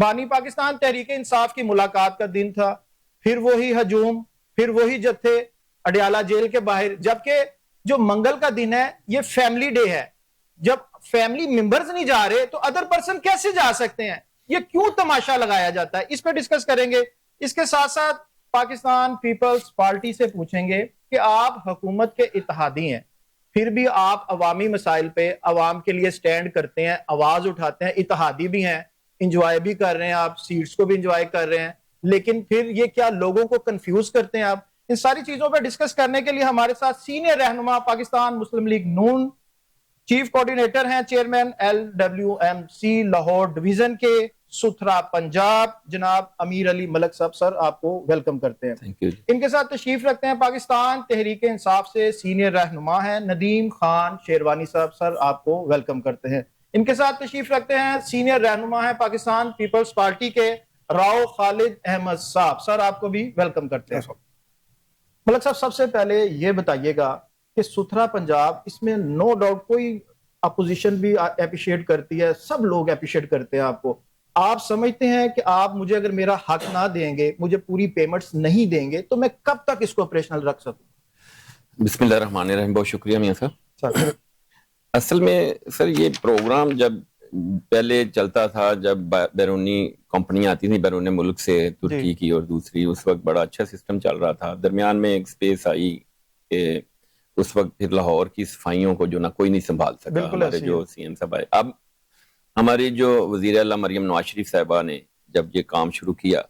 بانی پاکستان تحریک انصاف کی ملاقات کا دن تھا، پھر وہی ہجوم، پھر وہی جتھے اڈیالہ جیل کے باہر، جبکہ جو منگل کا دن ہے یہ فیملی ڈے ہے. جب فیملی ممبرز نہیں جا رہے تو ادر پرسن کیسے جا سکتے ہیں؟ یہ کیوں تماشا لگایا جاتا ہے؟ اس پہ ڈسکس کریں گے. اس کے ساتھ ساتھ پاکستان پیپلز پارٹی سے پوچھیں گے کہ آپ حکومت کے اتحادی ہیں، پھر بھی آپ عوامی مسائل پہ عوام کے لیے سٹینڈ کرتے ہیں، آواز اٹھاتے ہیں، اتحادی بھی ہیں، انجوائے بھی کر رہے ہیں، آپ سیٹس کو بھی انجوائے کر رہے ہیں، لیکن پھر یہ کیا لوگوں کو کنفیوز کرتے ہیں آپ؟ ان ساری چیزوں پہ ڈسکس کرنے کے لیے ہمارے ساتھ سینئر رہنما پاکستان مسلم لیگ نون، چیف کوارڈینیٹر ہیں، چیئرمین LWMC لاہور ڈویژن کے ستھرا پنجاب، جناب امیر علی ملک صاحب. سر آپ کو ویلکم کرتے ہیں. ان کے ساتھ تشریف رکھتے ہیں پاکستان تحریک انصاف سے سینئر رہنما ہیں ندیم خان شیروانی صاحب. سر آپ کو ویلکم کرتے ہیں. ان کے ساتھ تشریف رکھتے ہیں سینئر رہنما ہیں پاکستان پیپلز پارٹی کے راؤ خالد احمد صاحب. سر آپ کو بھی ویلکم کرتے ہیں. ملک صاحب سب سے پہلے یہ بتائیے گا کہ ستھرا پنجاب، اس میں نو ڈاؤٹ کوئی اپوزیشن بھی اپریشیٹ کرتی ہے، سب لوگ اپریشیٹ کرتے ہیں آپ کو. آپ سمجھتے ہیں کہ آپ مجھے اگر میرا حق نہ دیں گے، مجھے پوری پیمنٹس نہیں دیں گے تو میں کب تک اس کو آپریشنل رکھ سکوں؟ بسم اللہ الرحمن الرحیم. بہت شکریہ میاں صاحب. اصل میں سر یہ پروگرام جب پہلے چلتا تھا، جب بیرونی کمپنیاں آتی تھیں بیرون ملک سے، ترکی کی اور دوسری، اس وقت بڑا اچھا سسٹم چل رہا تھا. درمیان میں ایک سپیس آئی کہ اس وقت پھر لاہور کی صفائیوں کو جو نہ کوئی نہیں سنبھال سکا. ہمارے جو CM صاحب آئے، اب ہماری جو وزیر اعلیٰ مریم نواز شریف صاحبہ نے جب یہ کام شروع کیا،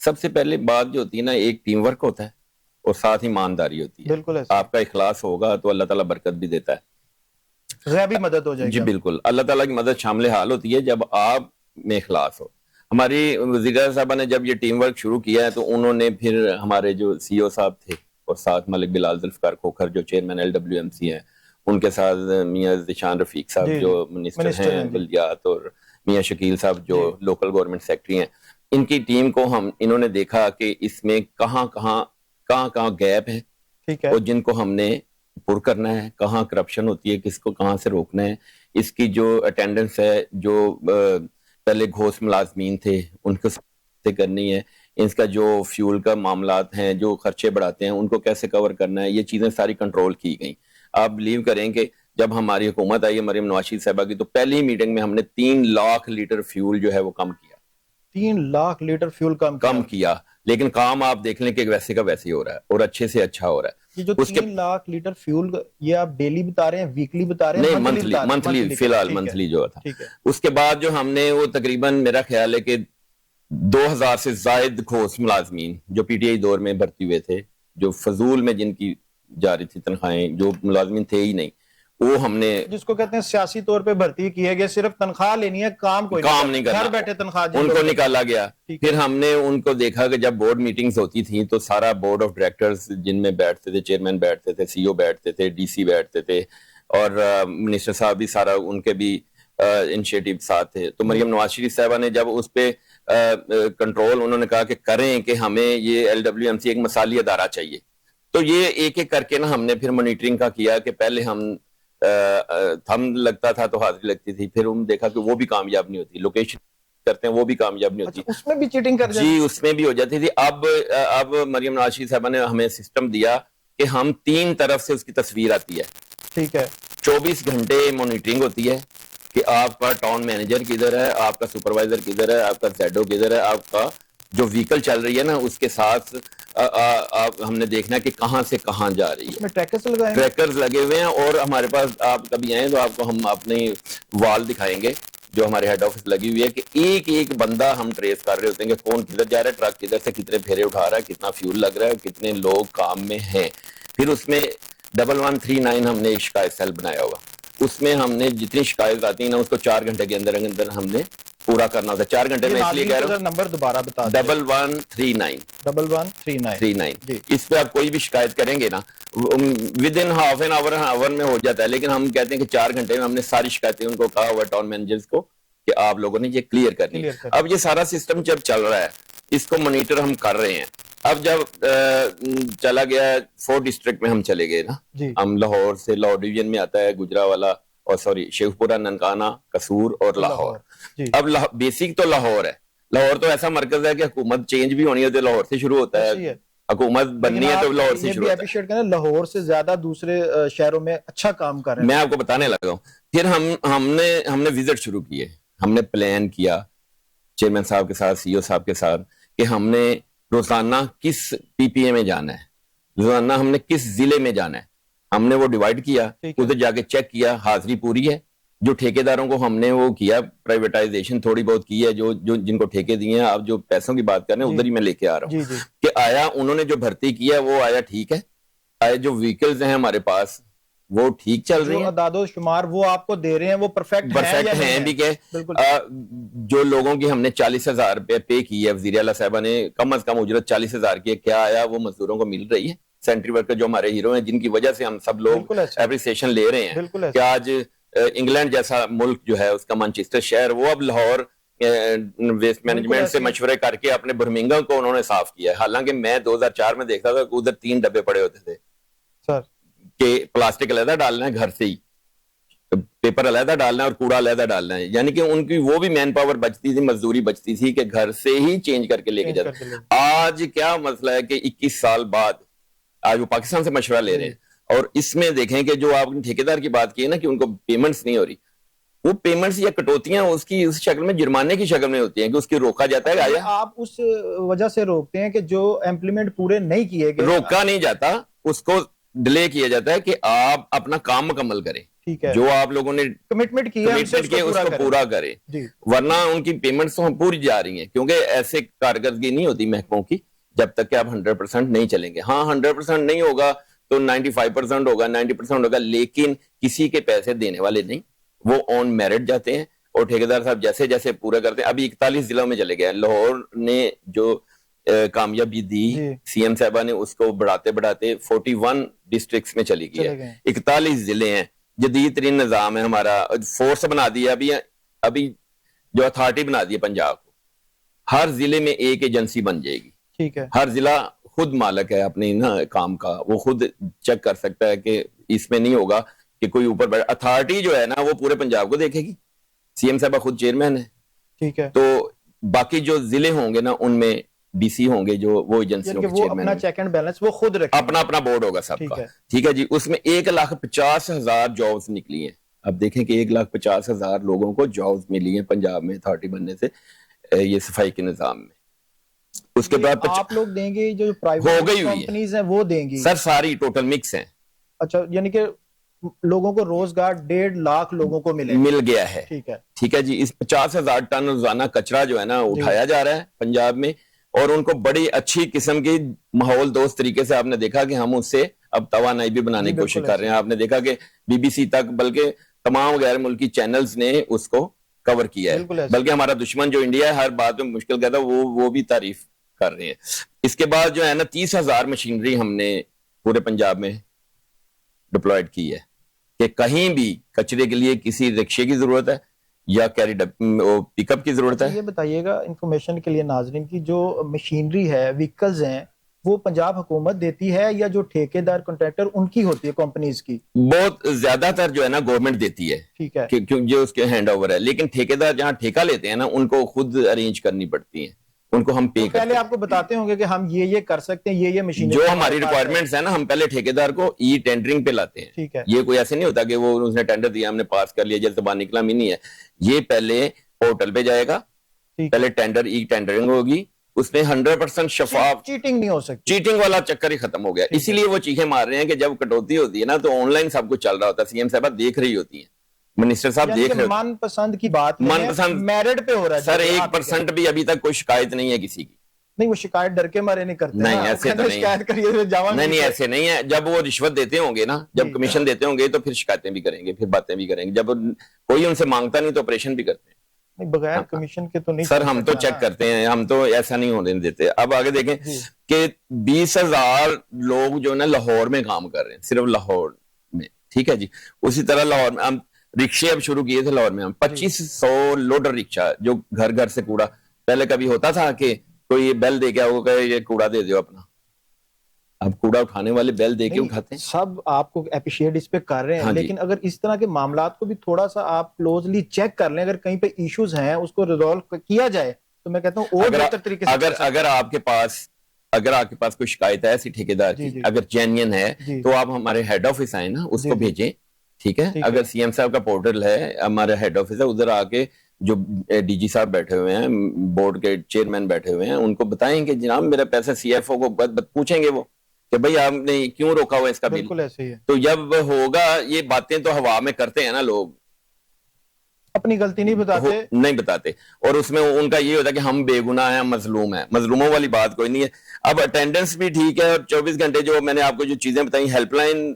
سب سے پہلے بات جو ہوتی ہے نا، ایک ٹیم ورک ہوتا ہے اور ساتھ ہی ایمانداری ہوتی ہے. آپ کا اخلاص ہوگا تو اللہ تعالیٰ برکت بھی دیتا ہے، غیبی مدد ہو جائے گی. جی بالکل، اللہ تعالیٰ کی مدد شامل حال ہوتی ہے جب آپ میں اخلاص ہو. ہماری وزیر اعلیٰ صاحبہ نے جب یہ ٹیم ورک شروع کیا ہے تو انہوں نے پھر ہمارے جو CEO صاحب تھے اور ساتھ ملک بلال ذوالفقار کھوکھر جو چیئرمین LWMC ہیں، ان کے ساتھ میاں ذیشان رفیق صاحب جو منسٹر ہیں بلدیات، اور میاں شکیل صاحب جو لوکل گورنمنٹ سیکٹری ہیں، ان کی ٹیم کو انہوں نے دیکھا کہ اس میں کہاں گیپ ہے اور جن کو ہم نے پر کرنا ہے، کہاں کرپشن ہوتی ہے، کس کو کہاں سے روکنا ہے. اس کی جو اٹینڈنس ہے، جو پہلے گھوس ملازمین تھے ان کو سے کرنی ہے، اس کا جو فیول کا معاملات ہیں، جو خرچے بڑھاتے ہیں، ان کو کیسے کور کرنا ہے، یہ چیزیں ساری کنٹرول کی گئیں. آپ بلیو کریں کہ جب ہماری حکومت آئی ہے مریم نواز شریف صاحبہ کی، تو پہلی میٹنگ میں ہم نے 3 لاکھ لیٹر فیول جو ہے وہ کم کیا. 3 لاکھ لیٹر فیول کم کیا، لیکن کام آپ دیکھ لیں کہ ویسے کا ویسے ہی ہو رہا ہے اور اچھے سے اچھا ہو رہا ہے. یہ جو 3 لاکھ لیٹر فیول، یہ آپ ڈیلی بتا رہے ہیں، ویکلی بتا رہے ہیں؟ نہیں، منتھلی فی الحال منتھلی جو تھا. اس کے بعد جو ہم نے وہ تقریباً میرا خیال ہے کہ 2000 سے زائد گھوس ملازمین جو PTI دور میں بھرتی ہوئے تھے، جو فضول میں جن کی جا رہی تھی تنخواہیں، جو ملازمین تھے ہی نہیں، وہ ہم نے، جس کو کہتے ہیں سیاسی طور پہ بھرتی کیے گئے، صرف تنخواہ لینی ہے، کام نہیں کرنا، گھر بیٹھے تنخواہ، ان کو نکالا گیا. پھر ہم نے ان کو دیکھا کہ جب بورڈ میٹنگز ہوتی تھیں تو سارا بورڈ آف ڈائریکٹرز جن میں بیٹھتے تھے، چیئرمین بیٹھتے تھے، CEO بیٹھتے تھے، DC بیٹھتے تھے، اور منسٹر صاحب بھی سارا ان کے بھی انیشیٹو ساتھ تھے. تو مریم نواز شریف صاحبہ نے جب اس پہ کنٹرول انہوں نے کہا کہ کریں کہ ہمیں یہ LWMC ایک مثالی ادارہ چاہیے. تو یہ ایک ایک کر کے نا ہم نے پھر مانیٹرنگ کا کیا کہ پہلے ہم لگتا تھا تو حاضری لگتی تھی، پھر ہم دیکھا کہ وہ بھی کامیاب نہیں ہوتی، لوکیشن کرتے ہیں وہ بھی کامیاب نہیں ہوتی، اس میں بھی چیٹنگ کر جی اس میں بھی ہو جاتی تھی. اب مریم نواز شریف صاحبہ نے ہمیں سسٹم دیا کہ ہم 3 طرف سے اس کی تصویر آتی ہے. ٹھیک ہے، 24 گھنٹے مانیٹرنگ ہوتی ہے کہ آپ کا ٹاؤن مینیجر کدھر ہے، آپ کا سپروائزر کدھر ہے، آپ کا زیڈو کدھر ہے، آپ کا جو وہیکل چل رہی ہے نا اس کے ساتھ ہم نے دیکھنا کہ کہاں سے کہاں جا رہی ہے. ٹریکرز لگے ہوئے ہیں، اور ہمارے پاس آپ کبھی آئیں تو آپ کو ہم اپنی وال دکھائیں گے جو ہمارے ہیڈ آفس لگی ہوئی ہے کہ ایک ایک بندہ ہم ٹریس کر رہے ہوتے ہیں کہ کون کدھر جا رہا ہے، ٹرک کدھر سے کتنے پھیرے اٹھا رہا ہے، کتنا فیول لگ رہا ہے، کتنے لوگ کام میں ہیں. پھر اس میں 1139 ہم نے ایک شکایت سیل بنایا ہوا، اس میں ہم نے جتنی شکایت آتی ہیں نا اس کو 4 گھنٹے کے اندر ہم نے پورا کرنا ہوتا ہے. 4 گھنٹے میں اس لیے کہہ رہا ہوں، نمبر دوبارہ بتا دیں. 1139 اس پہ آپ کوئی بھی شکایت کریں گے نا with in half an hour میں ہو جاتا ہے، لیکن ہم کہتے ہیں کہ 4 گھنٹے میں ہم نے ساری شکایتیں ان کو کہا ہوا ٹاؤن مینیجرز کو کہ آپ لوگوں نے یہ کلیئر کرنی. اب یہ سارا سسٹم جب چل رہا ہے اس کو مانیٹر ہم کر رہے ہیں. اب جب چلا گیا 4 ڈسٹرکٹ میں ہم چلے گئے نا، ہم لاہور سے، لاہور ڈویژن میں آتا ہے گجراوالا اور شیخ پورہ، ننکانہ، قصور اور لاہور. اب بیسک تو لاہور ہے، لاہور تو ایسا مرکز ہے کہ حکومت چینج بھی ہونی ہے تو لاہور سے شروع ہوتا ایسی ہے, ہے. حکومت بننی ہے تو لاہور سے یہ شروع بھی ہوتا ہے. اپریشیٹ کریں لاہور سے زیادہ دوسرے شہروں میں اچھا کام کر رہے ہیں. میں آپ کو بتانے لگا ہوں. پھر ہم نے وزٹ شروع کیے, ہم نے پلان کیا چیئرمین صاحب کے ساتھ, سی او صاحب کے ساتھ, کہ ہم نے روزانہ کس پی پی اے میں جانا ہے, روزانہ ہم نے کس ضلع میں جانا ہے. ہم نے وہ ڈیوائیڈ کیا, ادھر جا کے چیک کیا حاضری پوری ہے. جو ٹھیکیداروں کو ہم نے وہ کیا پرائیویٹائزیشن تھوڑی بہت کی ہے, جو جن کو ٹھیکے دیے ہیں, آپ جو پیسوں کی بات کر رہے ہیں ادھر ہی میں لے کے آ رہا ہوں کہ آیا انہوں نے جو بھرتی کیا وہ آیا ٹھیک ہے, آیا جو وہیکلز ہیں ہمارے پاس وہ ٹھیک چل رہی ہیں, اعداد و شمار وہ آپ کو دے رہے ہیں وہ پرفیکٹ ہیں بھی کہ جو لوگوں کی ہم نے 40,000 روپے پے کی ہے, وزیر اعلیٰ صاحبہ نے کم از کم اجرت 40,000 کی ہے, کیا آیا وہ مزدوروں کو مل رہی ہے. سینٹری ورکر جو ہمارے ہیرو ہیں جن کی وجہ سے ہم سب لوگ اپریسیشن لے رہے ہیں کہ آج انگلینڈ جیسا ملک جو ہے اس کا مانچسٹر شہر وہ اب لاہور ویسٹ مینجمنٹ سے مشورے کر کے اپنے برمنگھم کو انہوں نے صاف کیا ہے. حالانکہ میں 2004 میں دیکھتا تھا کہ ادھر 3 ڈبے پڑے ہوتے تھے کہ پلاسٹک علیحدہ ڈالنا ہے, گھر سے ہی پیپر علیحدہ ڈالنا ہے اور کوڑا علیحدہ ڈالنا ہے. یعنی کہ ان کی وہ بھی مین پاور بچتی تھی, مزدوری بچتی تھی کہ گھر سے ہی چینج کر کے لے کے جاتے. آج کیا مسئلہ ہے کہ 21 سال بعد آج وہ پاکستان سے مشورہ لے رہے ہیں, اور اس میں دیکھیں کہ جو آپ نے ٹھیکیدار کی بات کی ہے نا کہ ان کو پیمنٹس نہیں ہو رہی, وہ پیمنٹس یا کٹوتیاں اس کی اس شکل میں جرمانے کی شکل میں ہوتی ہیں کہ اس کی روکا جاتا ہے. آیا آپ اس وجہ سے روکتے ہیں کہ جو امپلیمنٹ پورے نہیں کیے گئے, روکا نہیں جاتا, اس کو ڈیلے کیا جاتا ہے کہ آپ اپنا کام مکمل کریں, جو آپ لوگوں نے کمٹمنٹ کیا اس کو پورا کریں, ورنہ ان کی پیمنٹس تو پوری جا رہی ہیں. کیونکہ ایسے کارکردگی نہیں ہوتی محکموں کی جب تک کہ آپ 100% نہیں چلیں گے. ہاں 100% نہیں ہوگا تو 95% ہوگا, 90% ہوگا, لیکن کسی کے پیسے دینے والے نہیں, وہ آن میرٹ جاتے ہیں. اور ٹھیکیدار صاحب جیسے جیسے پورا کرتے ہیں, ابھی 41 ضلعوں میں چلے گئے. لاہور نے جو کامیابی دی سی ایم صاحبہ نے اس کو بڑھاتے بڑھاتے 41 ڈسٹرکٹس میں چلی گئی ہے. 41 ضلع ہیں, جدید ترین نظام ہے ہمارا, فورس بنا دیا ابھی جو اتھارٹی بنا دی ہے پنجاب کو, ہر ضلع میں ایک ایجنسی بن جائے گی. ٹھیک ہے, ہر ضلع خود مالک ہے اپنے نا کام کا, وہ خود چیک کر سکتا ہے کہ اس میں نہیں ہوگا کہ کوئی اوپر بیٹھ. اتھارٹی جو ہے نا وہ پورے پنجاب کو دیکھے گی, سی ایم صاحبہ خود چیئرمین ہے. ٹھیک ہے, تو باقی جو ضلع ہوں گے نا ان میں ڈی سی ہوں گے جو وہ ایجنسیوں کے چیئرمین, اپنا چیک اینڈ بیلنس وہ خود رکھیں, اپنا بورڈ ہوگا سب کا. ٹھیک ہے جی, اس میں 1,50,000 جابز نکلی ہیں. اب دیکھیں کہ 1,50,000 لوگوں کو جابز ملی ہیں پنجاب میں اتھارٹی بننے سے یہ صفائی کے نظام میں. اس کے بعد آپ لوگ دیں گے, جو پرائیویٹ کمپنیز ہیں وہ دیں گی, سر ساری ٹوٹل مکس ہیں. اچھا, یعنی کہ لوگوں کو روزگار 1.5 لاکھ لوگوں کو مل گیا ہے. ٹھیک ہے جی, اس 50,000 ٹن روزانہ کچرا جو ہے نا اٹھایا جا رہا ہے پنجاب میں, اور ان کو بڑی اچھی قسم کی ماحول دوست طریقے سے آپ نے دیکھا کہ ہم اس سے اب توانائی بھی بنانے کی کوشش کر رہے ہیں. آپ نے دیکھا کہ بی بی سی تک بلکہ تمام غیر ملکی چینلز نے اس کو کور کیا ہے, بلکہ ہمارا دشمن جو انڈیا ہے ہر بات میں مشکل کہتا ہے وہ بھی تعریف کر رہے ہیں. اس کے بعد جو ہے نا 30,000 مشینری ہم نے پورے پنجاب میں ڈپلوائڈ کی ہے کہ کہیں بھی کچرے کے لیے کسی رکشے کی ضرورت ہے یا کیری پک اپ کی ضرورت ہے. یہ بتائیے گا انفارمیشن کے لیے ناظرین کی, جو مشینری ہے وہیکلز ہیں وہ پنجاب حکومت دیتی ہے یا جو ٹھیکیدار کنٹریکٹر ان کی ہوتی ہے کمپنیز کی؟ بہت زیادہ تر جو ہے نا گورنمنٹ دیتی ہے. ٹھیک ہے, کیونکہ جو اس کے ہینڈ اوور ہے, لیکن ٹھیکیدار جہاں ٹھیکہ لیتے ہیں نا ان کو خود ارینج کرنی پڑتی ہیں, ان کو ہم پے کرتے ہیں. پہلے آپ کو بتاتے ہوں گے کہ ہم یہ کر سکتے ہیں, یہ مشینیں جو ہماری ریکوائرمنٹس ہیں نا, ہم پہلے ٹھیکیدار کو ای ٹینڈرنگ پہ لاتے ہیں. ٹھیک ہے, یہ کوئی ایسے نہیں ہوتا کہ وہ اس نے ٹینڈر دیا ہم نے پاس کر لیا جیسے زبان نکلا بھی نہیں ہے. یہ پہلے پورٹل پہ جائے گا, پہلے ٹینڈر ای ٹینڈرنگ ہوگی, اس میں 100% شفاف, چیٹنگ نہیں ہو سکتی, چیٹنگ والا چکر ہی ختم ہو گیا. اسی لیے وہ چیخیں مار رہے ہیں کہ جب کٹوتی ہوتی ہے نا تو آن لائن سب کچھ چل رہا ہوتا ہے, سی ایم صاحبہ دیکھ رہی ہوتی ہیں, منسٹر صاحب دیکھ رہے ہیں. من پسند کی بات من پسند میرٹ پہ ہو رہا ہے سر, 1% بھی ابھی تک کوئی شکایت نہیں ہے کسی کی. نہیں, وہ شکایت ڈر کے مارے نہیں کرتے. نہیں ایسے تو نہیں, ایسے نہیں ہے. جب وہ رشوت دیتے ہوں گے نا, جب کمیشن دیتے ہوں گے تو پھر شکایتیں بھی کریں گے, پھر باتیں بھی کریں گے. جب کوئی ان سے مانگتا نہیں تو آپریشن بھی کرتے ہیں. بغیر کمیشن کے تو نہیں سر, ہم تو چیک کرتے ہیں, ہم تو ایسا نہیں ہونے دیتے. اب آگے دیکھیں کہ 20,000 لوگ جو نا لاہور میں کام کر رہے ہیں, صرف لاہور میں. ٹھیک ہے جی, اسی طرح لاہور میں ہم رکشے اب شروع کیے تھے لاہور میں ہم 2,500 لوڈر رکشہ جو گھر گھر سے کوڑا. پہلے کبھی ہوتا تھا کہ کوئی بیل دے کے وہ کہے یہ کوڑا دے دیو اپنا, اب کوڑا اٹھانے والے بیل دے کے اٹھاتے ہیں. سب آپ کو اپریشیٹ اس پہ کر رہے ہیں, لیکن اگر اس طرح کے معاملات کو بھی تھوڑا سا آپ کلوزلی چیک کر لیں, اگر کہیں پہ ایشوز ہیں اس کو ریزالو کیا جائے تو میں کہتا ہوں اور بہتر طریقے سے اگر آپ کے پاس کوئی شکایت ہے ایسی ٹھیکیدار کی اگر جینین ہے تو آپ ہمارے ہیڈ آفس آئے نا اس کو بھیجیں, ٹھیک ہے. اگر سی ایم صاحب کا پورٹل ہے, ہمارا ہیڈ آفس ہے, ادھر آ کے جو ڈی جی صاحب بیٹھے ہوئے ہیں, بورڈ کے چیئرمین بیٹھے ہوئے ہیں, ان کو بتائیں کہ جناب میرا پیسہ سی ایف او کو پوچھیں گے وہ کہ بھئی آپ نے کیوں روکا ہوا اس کا بل. بالکل ایسے ہی ہے. تو جب ہوگا, یہ باتیں تو ہوا میں کرتے ہیں نا لوگ, اپنی غلطی نہیں بتاتے, اور اس میں ان کا یہ ہوتا ہے کہ ہم بے گناہ ہیں, مظلوم ہیں. مظلوموں والی بات کوئی نہیں ہے. اب اٹینڈنس بھی ٹھیک ہے, اور 24 گھنٹے جو میں نے آپ کو جو چیزیں بتائیں, ہیلپ لائن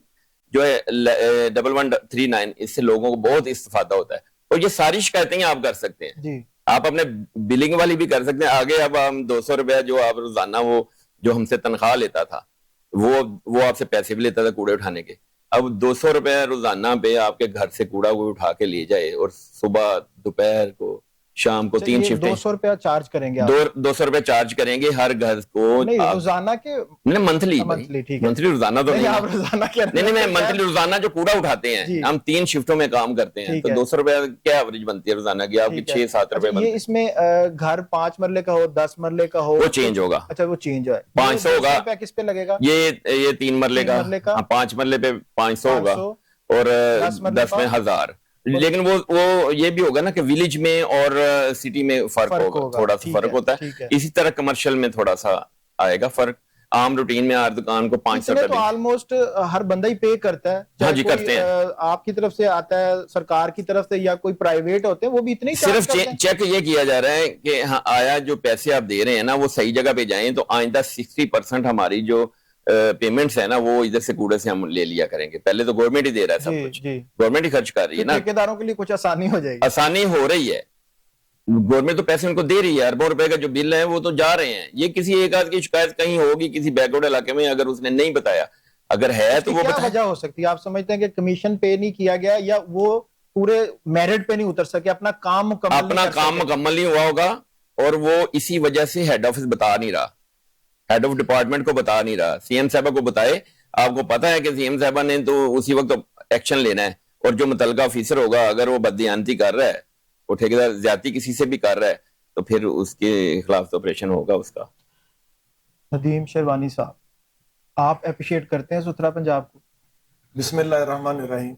جو ہے 1139, اس سے لوگوں کو بہت استفادہ ہوتا ہے. اور یہ ساری شکایتیں آپ کر سکتے ہیں, آپ اپنے بلنگ والی بھی کر سکتے ہیں. آگے اب ہم 200 روپیہ جو آپ روزانہ وہ جو ہم سے تنخواہ لیتا تھا, وہ آپ سے پیسے بھی لیتا تھا کوڑے اٹھانے کے. اب 200 روپے روزانہ پہ آپ کے گھر سے کوڑا کو اٹھا کے لے جائے, اور صبح دوپہر کو شام کو 3 شفٹیں 200 روپیہ چارج کریں گے, 200 روپے چارج کریں گے ہر گھر کو. روزانہ کے منتھلی روزانہ تو نہیں, میں منتھلی روزانہ جو کوڑا اٹھاتے ہیں, ہم 3 شفٹوں میں کام کرتے ہیں, تو 200 روپے کیا ایوریج بنتی ہے روزانہ کی آپ کی, 6-7 روپے بنتی ہے. اس میں گھر 5 مرلے کا ہو, 10 مرلے کا ہو, وہ چینج ہوگا. اچھا وہ چینج ہے, 500 ہوگا. کس پہ لگے گا؟ یہ 3 مرلے کا, 5 مرلے پہ 500 ہوگا, اور 10 میں 1000. لیکن وہ یہ بھی ہوگا نا کہ ویلیج میں اور سٹی میں فرق ہوگا, تھوڑا سا فرق ہوتا ہے. اسی طرح کمرشل میں تھوڑا سا آئے گا فرق. عام روٹین میں ہر دکان کو 500 روپے تو آلموسٹ ہر بندہ ہی پے کرتا ہے. ہاں جی کرتے ہیں. آپ کی طرف سے آتا ہے, سرکار کی طرف سے, یا کوئی پرائیویٹ ہوتے ہیں, وہ بھی اتنے ہی صرف چیک یہ کیا جا رہا ہے کہ ہاں آیا جو پیسے آپ دے رہے ہیں نا وہ صحیح جگہ پہ جائیں, تو آئندہ 60% ہماری جو پیمنٹس ہے نا وہ ادھر سے کوڑے سے ہم لے لیا کریں گے. پہلے تو گورنمنٹ ہی دے رہا ہے سب کچھ, گورنمنٹ ہی خرچ کر رہی ہے نا. ٹھیکیداروں کے لیے کچھ آسانی ہو جائے گی, آسانی ہو رہی ہے. گورنمنٹ تو پیسے ان کو دے رہی ہے, اربوں روپے کا جو بل ہے وہ تو جا رہے ہیں. یہ کسی ایک آدھ کی شکایت کہیں ہوگی کسی بیک ورڈ علاقے میں, اگر اس نے نہیں بتایا, اگر ہے تو وہ کیا وجہ ہو سکتی ہے؟ آپ سمجھتے ہیں کہ کمیشن پے نہیں کیا گیا, یا وہ پورے میرٹ پہ نہیں اتر سکے, اپنا کام مکمل نہیں ہوا ہوگا, اور وہ اسی وجہ سے ہیڈ آفس بتا نہیں رہا, ہیڈ آف ڈپارٹمنٹ کو بتا نہیں رہا. سی ایم صاحبہ کو بتائے. آپ کو پتا ہے کہ سی ایم صاحبہ نے تو اسی وقت ایکشن لینا ہے, اور جو متعلقہ آفیسر ہوگا اگر وہ بددیانتی کر رہا ہے, وہ ٹھیکیدار زیادتی کسی سے بھی کر رہا ہے, تو پھر اس کے خلاف تو آپریشن ہوگا اس کا. ندیم شیروانی صاحب, آپ اپریشیٹ کرتے ہیں ستھرا پنجاب کو؟ بسم اللہ الرحمن الرحیم.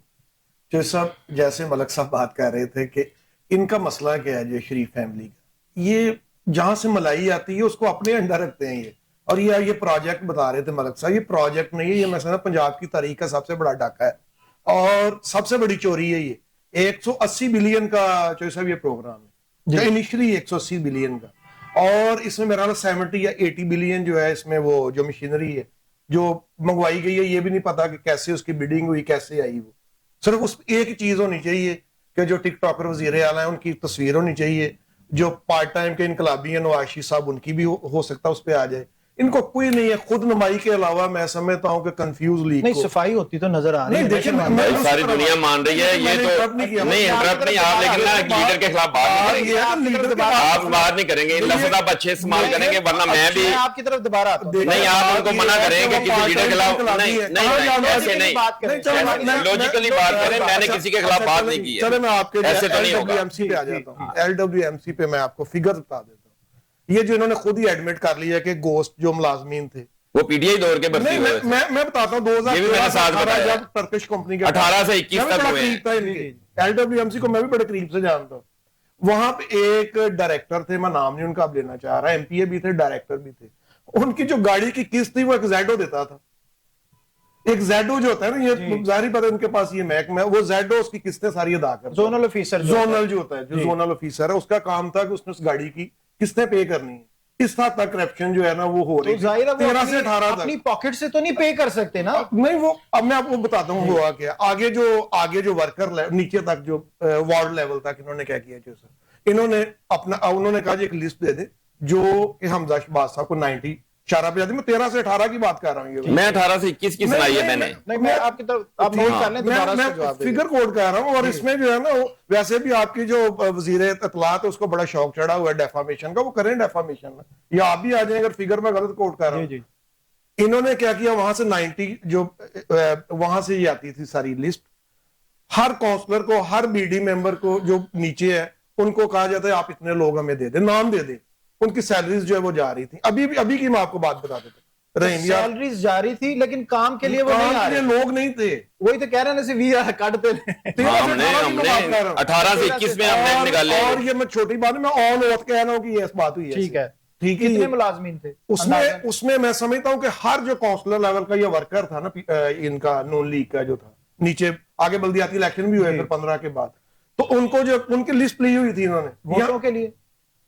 جو صاحب جیسے ملک صاحب بات کر رہے تھے کہ ان کا مسئلہ کیا ہے, جو شریف فیملی کا, یہ جہاں سے ملائی آتی ہے اس کو اپنے انڈر رکھتے ہیں یہ. اور یہ پروجیکٹ بتا رہے تھے ملک صاحب, یہ پروجیکٹ نہیں ہے, یہ مثلا پنجاب کی تاریخ کا سب سے بڑا ڈاکہ ہے, اور سب سے بڑی چوری ہے. یہ 180 بلین کا جو صاحب یہ پروگرام ہے, انیشلی 180 بلین کا, اور اس میں میرا 70 یا 80 بلین جو ہے اس میں وہ جو مشینری ہے جو منگوائی گئی ہے, یہ بھی نہیں پتا کہ کیسے اس کی بیڈنگ ہوئی, کیسے آئی. وہ صرف اس ایک چیز ہونی چاہیے کہ جو ٹک ٹاکر وزیر اعلیٰ ہیں ان کی تصویر ہونی چاہیے, جو پارٹ ٹائم کے انقلابی ہیں نواز شریف صاحب, ان کی بھی ہو سکتا ہے اس پہ آ جائے. ان کو کوئی نہیں ہے. خود نمائی کے علاوہ میں سمجھتا ہوں کہ کنفیوز لیگ نہیں, صفائی ہوتی تو نظر آ رہی ہے, ساری دنیا مان رہی ہے. یہ تو نہیں انٹرپٹ نہیں آپ, لیکن لیڈر کے خلاف آپ بات نہیں کریں گے, لفظ آپ اچھے استعمال کریں گے, ورنہ میں بھی آپ کی طرف دوبارہ آتا ہوں. نہیں, آپ ان کو منع کریں کہ کسی لیڈر کے خلاف نہیں, ایسے نہیں, لوجیکلی بات کریں. میں نے کسی کے خلاف بات نہیں کی ہے. چلے میں آپ کے ایسے تو نہیں ہوگا. LWMC پہ آ جاتا ہوں. LWMC پہ میں آپ کو فگر بتا دیتا ہوں. یہ جو انہوں نے خود ہی ایڈمٹ کر لیا کہ گوسٹ جو ملازمین تھے وہ پی ٹی آئی دور کے بھرتی ہوئے. میں بتاتا ہوں 2018 جب ٹرکش کمپنی کے 18 سے 21 تک ہوئے. LWMC کو میں بھی بڑے قریب سے جانتا ہوں. وہاں پہ ایک ڈائریکٹر تھے, میں نام نہیں ان کا اب لینا چاہ رہا, MPA بھی تھے, ڈائریکٹر بھی تھے. ان کی جو گاڑی کی قسط تھی وہ ایک زیڈو دیتا تھا. ایک زیڈو جو ہوتا ہے نا, یہ ظاہری پتہ ان کے پاس یہ محکمہ ہے, وہ زیڈو اس کی قسطیں ساری ادا کرتا ہے. زونل آفیسر جو ہوتا ہے, جو زونل آفیسر ہے, اس کا کام تھا کہ اس نے اس گاڑی کی قسطیں پے کرنی ہے. اس حد تک کرپشن جو ہے نا وہ ہو رہی ہے. 13 سے 18 تک اپنی پاکٹ سے تو نہیں پے کر سکتے نا. نہیں, وہ اب میں آپ کو بتاتا ہوں ہوا کیا. آگے جو ورکر نیچے تک جو وارڈ لیول تک انہوں نے کیا کیا, جو سر انہوں نے کہا جی ایک لسٹ دے دے جو کہ حمزہ شہباز صاحب کو 90 شارہ پہ جاتی. میں 13 سے 18 کی بات کر رہا ہوں. میں 18 سے 21 کی سنائی ہے میں نے. میں آپ کی طرف آپ نوٹ کر لیں, دوبارہ سے جواب دیں. فگر کوڈ کر رہا ہوں. اور اس میں جو ہے نا ویسے بھی آپ کی جو وزیر اطلاعات ہے اس کو بڑا شوق چڑھا ہوا ہے ڈیفامیشن کا, وہ کریں ڈیفامیشن میں, یا آپ بھی آ جائیں اگر فگر میں غلط کوڈ کر رہا ہوں. انہوں نے کیا کیا, وہاں سے 90 جو وہاں سے یہ آتی تھی ساری لسٹ, ہر کونسلر کو, ہر BD ممبر کو جو نیچے ہے ان کو کہا جاتا ہے آپ اتنے لوگ ہمیں دے دیں, نام دے دیں. ان کی سیلریز جو ہے وہ جا رہی تھی. ابھی کی میں آپ کو بات بتا دیتا ہوں رحیم یار, سیلریز جاری تھی لیکن کام کے لیے وہ نہیں آ رہے, لوگ نہیں تھے. وہی تو کہہ رہے ہیں نا ویزا کاٹتے ہم نے 18 سے 21 میں ہم نے نکالے. اور یہ میں چھوٹی بات میں آن اوت کہہ رہا ہوں کہ یہ بات ہوئی ہے. ٹھیک ہے, ٹھیک ہے. کتنے ملازمین تھے اس میں میں سمجھتا ہوں کہ ہر جو کونسلر لیول کا یہ ورکر تھا نا ان کا نون لیگ کا جو تھا, نیچے آگے بلدیاتی الیکشن بھی ہوئے پھر 15 کے بعد, تو ان کو جو ان کی لسٹ لی ہوئی تھی انہوں نے ووٹوں کے لیے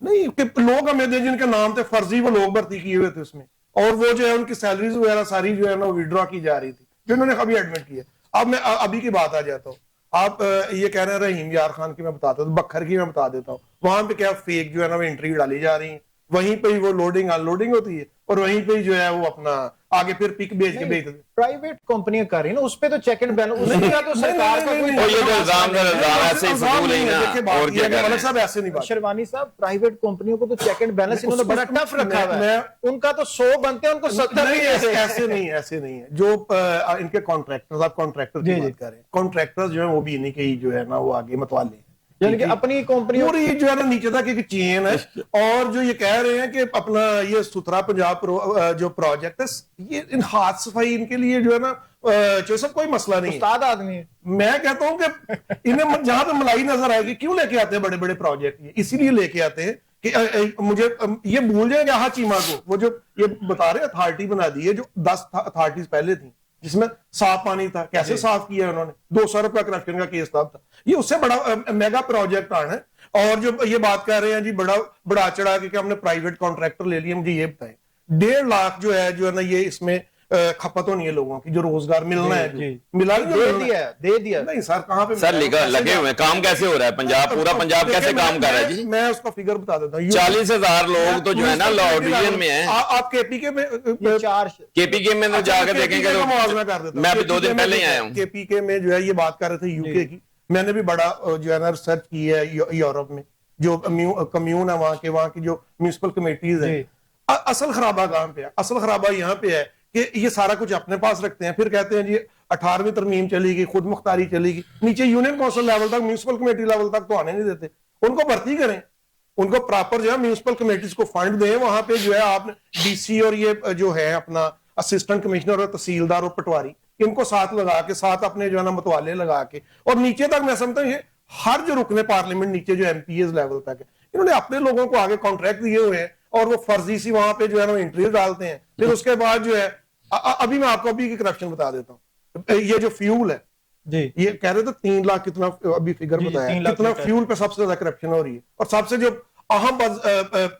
نہیں کہ لوگ ہمیں دے جن کے نام تھے فرضی, وہ لوگ بھرتی کیے ہوئے تھے اس میں, اور وہ جو ہے ان کی سیلریز وغیرہ ساری جو ہے نا وڈرا کی جا رہی تھی جو انہوں نے ابھی ایڈمٹ کیا. اب میں ابھی کی بات آ جاتا ہوں. آپ یہ کہہ رہے ہیں رحیم یار خان کی میں بتاتا ہوں, بکھر کی میں بتا دیتا ہوں. وہاں پہ کیا فیک جو ہے نا وہ انٹری ڈالی جا رہی ہیں, وہیں پہ وہ لوڈنگ ان لوڈنگ ہوتی ہے, اور وہیں پہ جو ہے وہ اپنا آگے پھر پک بیچ کے بیچ دیتے. پرائیویٹ کمپنیاں کر رہی ہیں نا, اس پہ تو چیک اینڈ بیلنس, اس کا تو سرکار کا کوئی یہ تو الزام ایسے ہی فضول ہی نا, اور کیا کر رہے صاحب ایسے نہیں بات. شروانی صاحب پرائیویٹ کمپنیوں کو تو چیک اینڈ بیلنس انہوں نے بڑا ٹف رکھا ہوا ہے, ان کا تو 100 بنتے ہیں ان کو 70 ایسے نہیں ہے. جو ان کے کانٹریکٹرز, آپ کانٹریکٹر کی بات کر رہے ہیں, کانٹریکٹرز جو ہیں وہ بھی انہیں کے جو ہے نا وہ آگے متوالے ہیں, یعنی کہ اپنی کمپنی پوری جو ہے نا نیچے تک ایک چین ہے. اور جو یہ کہہ رہے ہیں کہ اپنا یہ ستھرا پنجاب جو پروجیکٹ ہے, یہ ان ہاتھ صفائی ان کے لیے جو ہے نا جو سب کوئی مسئلہ نہیں ہے. استاد آدمی ہے. میں کہتا ہوں کہ انہیں جہاں پہ ملائی نظر آئے گی, کیوں لے کے آتے ہیں بڑے بڑے پروجیکٹ, اسی لیے لے کے آتے ہیں کہ مجھے یہ بھول جائیں گے ہاں چیما کو, وہ جو یہ بتا رہے اتھارٹی بنا دی ہے جو 10 اتھارٹیز پہلے تھیں جس میں صاف پانی تھا, کیسے صاف کیا انہوں نے, 200 روپے کرپشن کا کیس تھا. یہ اس سے بڑا میگا پروجیکٹ آنا ہے. اور جو یہ بات کر رہے ہیں جی بڑا چڑھا کے کہ ہم نے پرائیویٹ کانٹریکٹر لے لیے, مجھے یہ بتائیں 1.5 لاکھ جو ہے نا یہ اس میں کھپت ہونی ہے لوگوں کی, جو روزگار ملنا ہے ملا دے دیا نہیں سر, کہاں پہ سر لگے ہوئے, کام کیسے ہو رہا ہے پنجاب, پورا پنجاب کیسے کام کر رہا ہے جی. میں اس کا فگر بتا دیتا ہوں. 40,000 لوگ تو جو ہے نا لاہور ڈویژن میں ہیں. آپ کے پی کے میں میں جا کے دیکھیں گے, موازنہ کر دیتا ہوں. میں ابھی 2 دن پہلے ہی آیا ہوں. کے پی کے میں جو ہے یہ بات کر رہے تھے یو کے کی, میں نے بھی بڑا جو ہے نا ریسرچ کی ہے یورپ میں, جو کمیون ہے وہاں کی جو میونسپل کمیٹیز ہیں. اصل خرابہ کہاں پہ ہے, اصل خرابہ یہاں پہ ہے کہ یہ سارا کچھ اپنے پاس رکھتے ہیں, پھر کہتے ہیں جی 18ویں ترمیم چلی گی, خود مختاری چلی گی, نیچے یونین کونسل لیول تک, میونسپل کمیٹی لیول تک تو آنے نہیں دیتے. ان کو بھرتی کریں, ان کو پراپر جو ہے میونسپل کمیٹیز کو فنڈ دیں, وہاں پہ جو ہے آپ ڈی سی اور یہ جو ہے اپنا اسسٹنٹ کمشنر اور تحصیلدار اور پٹواری, ان کو ساتھ لگا کے, ساتھ اپنے جو ہے نا متوالے لگا کے, اور نیچے تک میں سمجھتا ہوں یہ ہر جو رکن پارلیمنٹ نیچے جو ایم پی ایز لیول تک ہے, انہوں نے اپنے لوگوں کو آگے کانٹریکٹ دیے ہوئے ہیں, اور وہ فرضی سی وہاں پہ جو ہے نا انٹرویو ڈالتے ہیں. پھر اس کے بعد جو ہے ابھی میں آپ کو ابھی کی کرپشن بتا دیتا ہوں. یہ جو فیول ہے جی, یہ کہہ رہے تھے 3 لاکھ کتنا ابھی فگر بتایا, کتنا فیول پہ سب سے زیادہ کرپشن ہو رہی ہے. اور سب سے جو اہم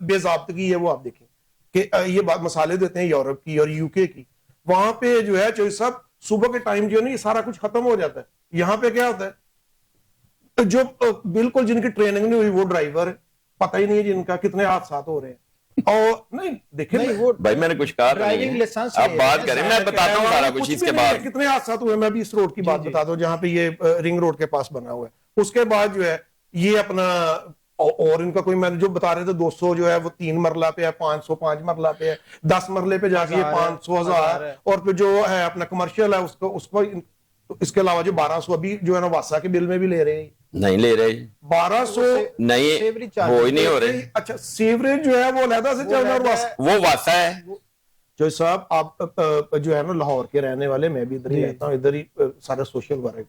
بے ضابطگی ہے وہ آپ دیکھیں کہ یہ مثالیں دیتے ہیں یورپ کی اور یو کے کی. وہاں پہ جو ہے چوہی صاحب صبح کے ٹائم جو ہے نا یہ سارا کچھ ختم ہو جاتا ہے. یہاں پہ کیا ہوتا ہے, جو بالکل جن کی ٹریننگ نہیں ہوئی وہ ڈرائیور ہے, پتہ ہی نہیں ہے جن کا کتنے حادثات ہو رہے ہیں. اور نہیں دیکھیں بھائی میں نے کچھ کہا نہیں, آپ بات کریں, میں بتاتا ہوں سارا کچھ. اس کے بعد کتنے حادثات ہوئے, میں بھی اس روڈ کی بات بتاتا ہوں جہاں پہ یہ رنگ روڈ کے پاس بنا ہوا ہے. اس کے بعد جو ہے یہ اپنا, اور ان کا کوئی میں جو بتا رہے تھے 200 جو ہے وہ 3 مرلہ پہ ہے, 505 مرلہ پہ ہے, 10 مرلے پہ جا کے 500,000, اور پھر جو ہے اپنا کمرشل ہے اس کو اس کے علاوہ جو 1200 ابھی جو ہے نا واسا کے بل میں بھی لے رہے ہیں. نہیں لے رہے 1200 نہیں, وہ ہی نہیں ہو رہے. اچھا سیوریج جو ہے وہ علیحدہ سے چل رہا ہے, وہ واسا ہے. جو صاحب آپ جو ہے نا لاہور کے رہنے والے, میں بھی ادھر ہی رہتا ہوں, ادھر ہی سارا سوشل ورک.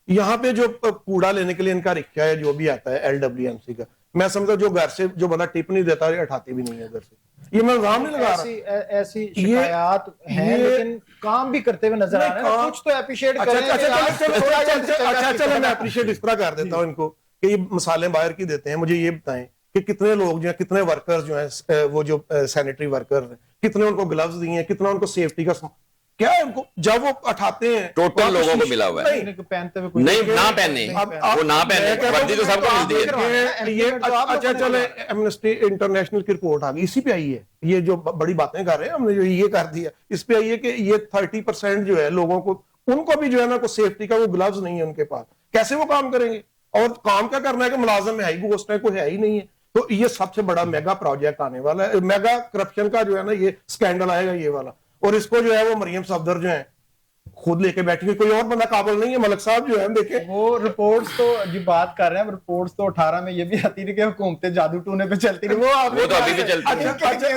یہاں پہ جو کوڑا لینے کے لیے ان کا رکشہ ہے جو بھی آتا ہے LWMC کا, میں سمجھتا ہوں جو گھر سے جو بندہ ٹپ نہیں دیتا ہے اٹھاتی بھی نہیں ہے ادھر سے. یہ میں الزام نہیں لگا رہا, ایسی شکایات ہیں لیکن کام بھی کرتے ہوئے نظر آ رہے ہیں, کچھ تو اپریشیٹ کریں. اچھا چلو میں اپریشیٹ اس طرح کر دیتا ہوں ان کو کہ یہ مثالیں باہر کی دیتے ہیں. مجھے یہ بتائیں کہ کتنے لوگ جو ہیں, کتنے ورکرز جو ہیں, وہ جو سینیٹری ورکر ہیں, کتنے ان کو گلوز دیے ہیں, کتنا ان کو سیفٹی کا کیا ہے, ان کو جب وہ اٹھاتے ہیں ٹوٹل لوگوں کو ملا ہوا ہے, نہیں نہ پہنے, وہ نہ پہنے, وردی تو سب کو ملتی ہے. اچھا چلے ایمنسٹی انٹرنیشنل کی رپورٹ آ گئی, اسی پہ آئی ہے, یہ جو بڑی باتیں کر رہے ہیں ہم نے جو یہ کر دیا, اس پہ آئی ہے کہ یہ 30% جو ہے لوگوں کو, ان کو بھی جو ہے نا کوئی سیفٹی کا وہ گلوز نہیں ہے ان کے پاس, کیسے وہ کام کریں گے. اور کام کیا کرنا ہے کہ ملازم ہے ہی گوشت ہے, کوئی ہے ہی نہیں ہے. تو یہ سب سے بڑا میگا پروجیکٹ آنے والا ہے, میگا کرپشن کا جو ہے نا یہ سکینڈل آئے گا یہ والا. اور اس کو جو ہے وہ مریم صفدر جو ہیں خود لے کے بیٹھے کوئی اور بندہ قابل نہیں ہے. ملک صاحب جو ہے دیکھیں وہ رپورٹس تو جی بات کر رہے ہیں, رپورٹس تو 18 میں یہ بھی آتی تھی کہ حکومتیں جادو ٹونے پہ چلتی رہی. وہ تو ابھی بھی چلتی ہیں,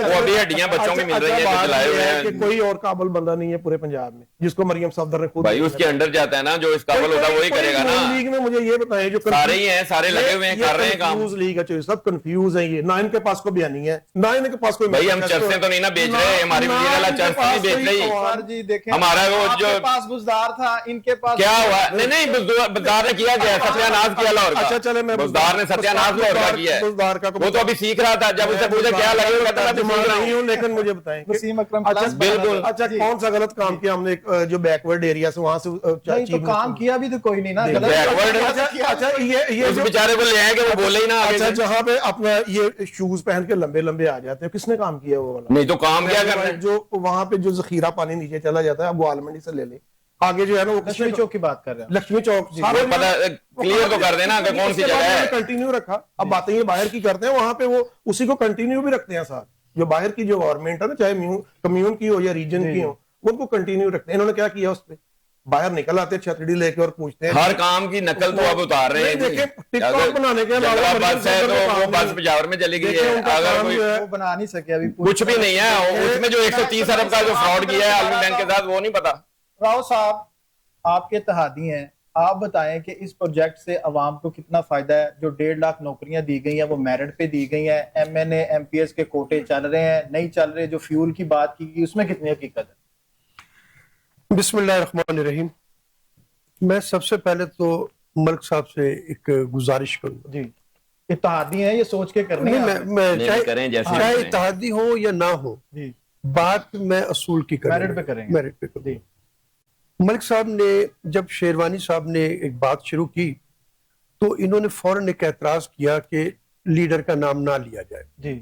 وہ ابھی ہڈیاں بچوں کی مل رہی ہیں جو چلائے ہوئے ہیں. کہ کوئی اور قابل بندہ نہیں ہے پورے پنجاب میں جس کو مریم صفدر نے خود بھائی اس کے انڈر جاتا ہے نا, جو اس قابل ہوتا ہے وہی کرے گا نا. لیگ میں مجھے یہ بتائیں جو سارے ہی ہیں, سارے لگے ہوئے ہیں, کر رہے ہیں کام. لیگ ہے, سب کنفیوز ہیں, یہ نہ ان کے پاس کوئی بیانی ہے نہ ان کے پاس کوئی. بھائی ہم چرچیں تو نہیں نا بیچ رہے, ہماری وزیر اعلیٰ چرچ نہیں بیچ رہی. جی دیکھیں ہمارا وہ جو پاس بزدار تھا, ان کے پاس کیا ہوا, نہیں بزدار نے کیا کیا ستیہ ناز کیا لاہور کا. اچھا چلے میں بزدار نے ستیہ ناز لاہور کا کیا ہے, وہ تو ابھی سیکھ رہا تھا. جب اسے پوچھا کیا لگے, وہ کہتا میں تو سیکھ رہا نہیں ہوں, لیکن مجھے بتائیں وسیم اکرم بالکل. اچھا کون سا غلط کام کیا ہم نے جو بیکورڈ ایریا سے وہاں سے تو کام کیا بھی تو کوئی نہیں نا. اچھا یہ اس بیچارے کو لے آئے کہ وہ بولے ہی نا. اچھا جہاں پہ اپنا یہ شوز پہن کے لمبے لمبے آ جاتے ہیں, کس نے کام کیا وہ والا؟ نہیں تو کام کیا کر رہے ہیں, جو وہاں پہ جو ذخیرہ پانی نیچے چلا جاتا ہے, اب وہ آلمنڈی سے لے لیں آگے جو ہے نا, وہ لکشمی چوک کی بات کر رہے ہیں. لکشمی چوک کلیئر تو کر دینا کہ کون سی جگہ ہے. کنٹینیو رکھا. اب باتیں یہ باہر کی کرتے ہیں, وہاں پہ وہ اسی کو کنٹینیو بھی رکھتے ہیں ساتھ. جو باہر کی جو گورنمنٹ ہے نا, چاہے کمیون کی ہو یا ریجن کی ہو, ان کو کنٹینیو رکھتے ہیں. انہوں نے کیا کیا اس پہ, باہر نکل آتے چھتڑی لے کے اور پوچھتے ہیں. ہر کام کی نقل تو اب اتار رہے ہیں. دیکھیں ٹک ٹاک بنانے کے علاوہ بس ہے تو وہ بس پجاور میں چلی گئی ہے. اگر کوئی وہ بنا نہیں سکے ابھی کچھ بھی نہیں ہے, اس میں جو 130 ارب کا جو فراڈ کیا ہے عالمی بینک کے ساتھ, وہ نہیں پتا. راؤ صاحب آپ کے اتحادی ہیں, آپ بتائیں کہ اس پروجیکٹ سے عوام کو کتنا فائدہ ہے. جو 1.5 لاکھ نوکریاں دی گئی ہیں وہ میرٹ پہ دی گئی ہیں, M N A M P S کے کوٹے چل رہے ہیں, نہیں چل رہے. جو فیول کی بات کی گئی اس میں کتنی حقیقت ہے؟ بسم اللہ الرحمن الرحیم. میں سب سے پہلے تو ملک صاحب سے ایک گزارش کروں. جی اتحادی ہیں, یہ سوچ کے کرنے ہیں. میں چاہے اتحادی ہو یا نہ ہو, جی بات میں اصول کی کروں, میرٹ پہ کریں گے. میرٹ پہ کروں. ملک صاحب نے جب شیروانی صاحب نے ایک بات شروع کی تو انہوں نے فوراً ایک اعتراض کیا کہ لیڈر کا نام نہ لیا جائے. جی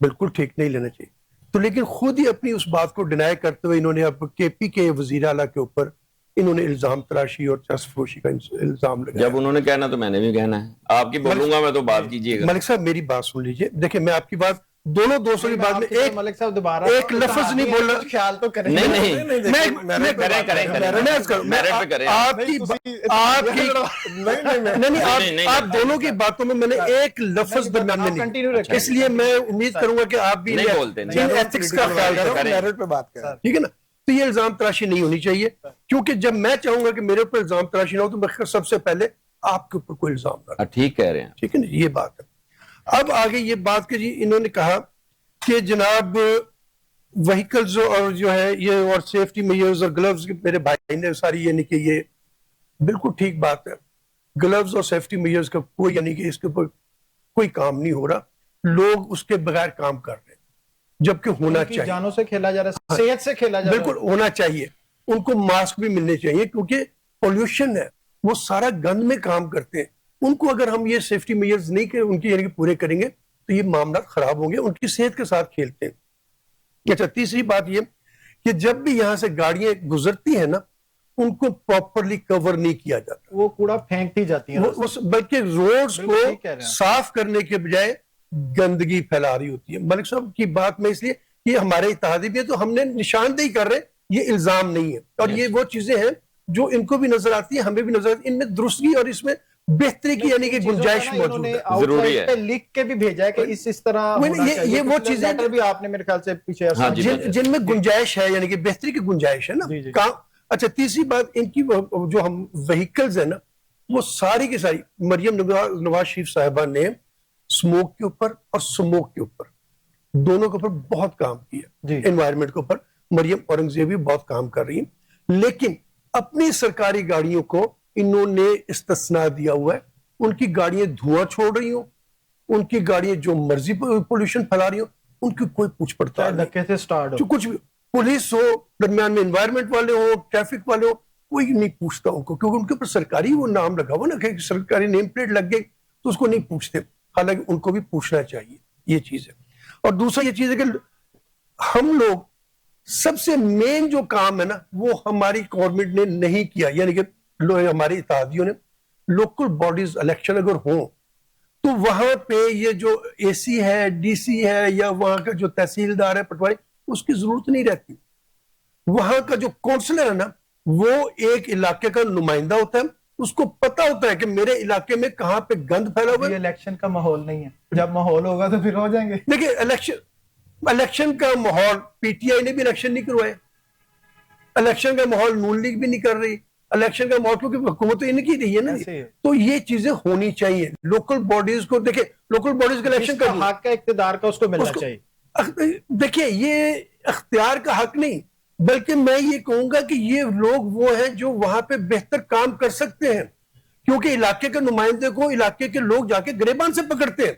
بالکل ٹھیک نہیں لینا چاہیے. تو لیکن خود ہی اپنی اس بات کو ڈینائی کرتے ہوئے انہوں نے اب کے پی کے وزیر اعلیٰ کے اوپر انہوں نے الزام تراشی اور چرس فروشی کا الزام لگایا. جب انہوں نے کہنا تو میں نے بھی کہنا ہے. آپ کی بولوں گا میں تو بات کیجیے گا. ملک صاحب میری بات سن لیجئے. دیکھیں میں آپ کی بات دونوں دوستوں کی بات میں ملک صاحب دوبارہ ایک لفظ نہیں بول رہا. خیال تو کریں. آپ دونوں کی باتوں میں نے ایک لفظ درمیان میں نہیں, اس لیے میں امید کروں گا کہ آپ بھی ایتھکس کا خیال کریں, ٹھیک ہے نا. تو یہ الزام تراشی نہیں ہونی چاہیے, کیونکہ جب میں چاہوں گا کہ میرے اوپر الزام تراشی نہ ہو تو میں سب سے پہلے آپ کے اوپر کوئی الزام نہ. ٹھیک کہہ رہے ہیں, ٹھیک ہے نا, یہ بات ہے. اب آگے یہ بات کہ جی انہوں نے کہا کہ جناب وہیکلز اور جو ہے یہ اور سیفٹی میئرز اور گلوز, میرے بھائی نے ساری یعنی کہ یہ بالکل ٹھیک بات ہے. گلوز اور سیفٹی میئرز کا کوئی یعنی کہ اس کے اوپر کوئی کام نہیں ہو رہا, لوگ اس کے بغیر کام کر رہے ہیں, جبکہ ہونا چاہیے. جانوں سے کھیلا جا رہا ہے, صحت سے کھیلا جا رہا ہے. بالکل ہونا چاہیے. ان کو ماسک بھی ملنے چاہیے کیونکہ پولوشن ہے, وہ سارا گند میں کام کرتے ہیں. ان کو اگر ہم یہ سیفٹی میئرز نہیں کہ ان کی یعنی کہ پورے کریں گے تو یہ معاملات خراب ہوں گے, ان کی صحت کے ساتھ کھیلتے ہیں. اچھا تیسری بات یہ کہ جب بھی یہاں سے گاڑیاں گزرتی ہیں نا, ان کو پراپرلی کور نہیں کیا جاتا, وہ کوڑا پھینکتی جاتی ہیں, بلکہ روڈز کو صاف کرنے کے بجائے گندگی پھیلا رہی ہوتی ہے. ملک صاحب کی بات میں اس لیے کہ ہمارے اتحادی بھی ہے تو ہم نے نشاندہی کر رہے, یہ الزام نہیں ہے. اور یہ وہ چیزیں ہیں جو ان کو بھی نظر آتی ہیں, ہمیں بھی نظر آتی ہے. ان میں درستگی اور اس میں بہتری کی یعنی کہ گنجائش موجود ہے. ضروری ہے لکھ کے بھی بھیجا ہے کہ اس طرح یہ وہ چیزیں بھی آپ نے میرے خیال سے پیچھے جن میں گنجائش ہے یعنی کہ بہتری کی گنجائش ہے نا. اچھا تیسری بات ان کی جو ہم وہیکلز ہیں نا, وہ ساری کی ساری مریم نواز شریف صاحبہ نے سموک کے اوپر اور سموک کے اوپر دونوں کے اوپر بہت کام کیا. انوائرمنٹ کے اوپر مریم اورنگزیب بھی بہت کام کر رہی ہیں, لیکن اپنی سرکاری گاڑیوں کو انہوں نے استثناء دیا ہوا ہے. ان کی گاڑیاں دھواں چھوڑ رہی ہوں, ان کی گاڑیاں جو مرضی پولوشن پھیلا رہی ہوں, ان کی کوئی پوچھ پڑتال نہیں. جو کچھ بھی پولیس ہو, درمیان میں انوائرمنٹ والے ہو, ٹریفک والے ہو, کوئی نہیں پوچھتا ان کو, کیونکہ ان کے اوپر سرکاری وہ نام لگا ہوا نا کہ سرکاری نیم پلیٹ لگ گئی تو اس کو نہیں پوچھتے, حالانکہ ان کو بھی پوچھنا چاہیے. یہ چیز ہے. اور دوسرا یہ چیز ہے کہ ہم لوگ سب سے مین جو کام ہے نا وہ ہماری گورنمنٹ نے نہیں کیا, یعنی کہ ہمارے اتحادیوں نے لوکل باڈیز الیکشن اگر ہوں تو وہاں پہ یہ جو اے سی ہے, ڈی سی ہے, یا وہاں کا جو تحصیلدار ہے, پٹواری, اس کی ضرورت نہیں رہتی. وہاں کا جو کونسلر ہے نا وہ ایک علاقے کا نمائندہ ہوتا ہے, اس کو پتا ہوتا ہے کہ میرے علاقے میں کہاں پہ گند پھیلا ہوا ہے. یہ الیکشن کا ماحول نہیں ہے, جب ماحول ہوگا تو پھر ہو جائیں گے. دیکھیں الیکشن کا ماحول پی ٹی آئی نے بھی الیکشن نہیں کروایا, الیکشن کا ماحول نون لیگ بھی نہیں کر رہی, الیکشن کا ماحول کیونکہ حکومت ان کی رہی ہے نا. تو یہ چیزیں ہونی چاہیے لوکل باڈیز کو. دیکھیں لوکل باڈیز کا الیکشن کا حق کا اقتدار کا اس کو ملنا چاہیے. دیکھیں یہ اختیار کا حق نہیں, بلکہ میں یہ کہوں گا کہ یہ لوگ وہ ہیں جو وہاں پہ بہتر کام کر سکتے ہیں, کیونکہ علاقے کے نمائندے کو علاقے کے لوگ جا کے گریبان سے پکڑتے ہیں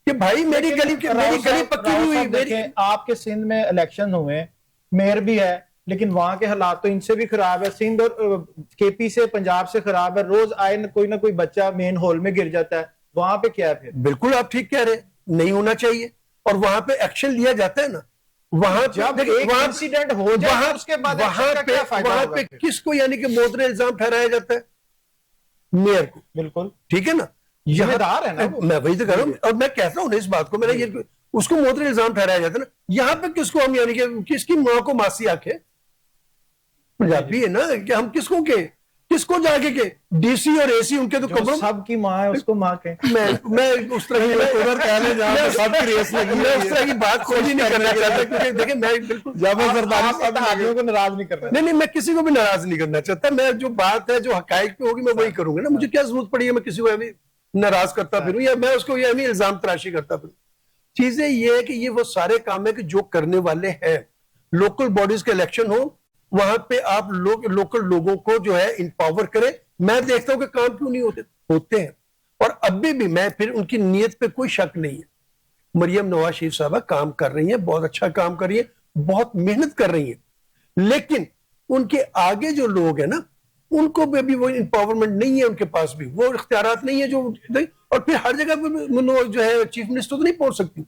کہ بھائی میری گلی پکی ہوئی. آپ کے سندھ میں الیکشن ہوئے, میئر بھی ہے, لیکن وہاں کے حالات تو ان سے بھی خراب ہے. سندھ اور کے پی سے پنجاب سے خراب ہے. روز آئے کوئی نہ کوئی بچہ مین ہال میں گر جاتا ہے. وہاں پہ کیا ہے پھر؟ بالکل آپ ٹھیک کہہ رہے ہیں, نہیں ہونا چاہیے, اور وہاں پہ ایکشن لیا جاتا ہے نا. وہاں جب ایک انسیڈنٹ ہو جائے اس کے بعد وہاں پہ کس کو یعنی کہ موثر الزام ٹھہرایا جاتا ہے؟ میئر کو. بالکل ٹھیک ہے نا, ذمہ دار ہے نا. میں وہی تو کہہ رہا ہوں, اور میں کہتا ہوں نا اس بات کو, میرا یہ اس کو موثر الزام ٹھہرایا جاتا ہے نا. یہاں پہ کس کو ہم یعنی کہ کس کی ماں کو ماسی آنکھیں, پنجابی ہے نا, کہ ہم کس کو کہ کس کو جا کے ڈی سی اور اے سی ان کے تو قبروں سب کی ماں ہے اس کو ماں کے. میں اس طرح کی بات کوئی نہیں کرنا چاہتا, کیونکہ دیکھیں میں بالکل کو ناراض نہیں کرنا. نہیں میں کسی کو بھی ناراض نہیں کرنا چاہتا. میں جو بات ہے جو حقائق پہ ہوگی میں وہی کروں گا نا. مجھے کیا ضرورت پڑی ہے میں کسی کو ابھی ناراض کرتا پھروں یا میں اس کو یہ الزام تراشی کرتا پھروں. چیزیں یہ ہے کہ یہ وہ سارے کام ہے کہ جو کرنے والے ہیں. لوکل باڈیز کے الیکشن ہو, وہاں پہ آپ لوکل لوگوں کو جو ہے امپاور کریں. میں دیکھتا ہوں کہ کام کیوں نہیں ہوتے ہیں, اور ابھی بھی میں پھر ان کی نیت پہ کوئی شک نہیں ہے. مریم نواز شریف صاحبہ کام کر رہی ہیں, بہت اچھا کام کر رہی ہیں, بہت محنت کر رہی ہیں, لیکن ان کے آگے جو لوگ ہیں نا ان کو بھی وہ امپاورمنٹ نہیں ہے, ان کے پاس بھی وہ اختیارات نہیں ہے جو. اور پھر ہر جگہ پہ جو ہے چیف منسٹر تو نہیں پہنچ سکتی.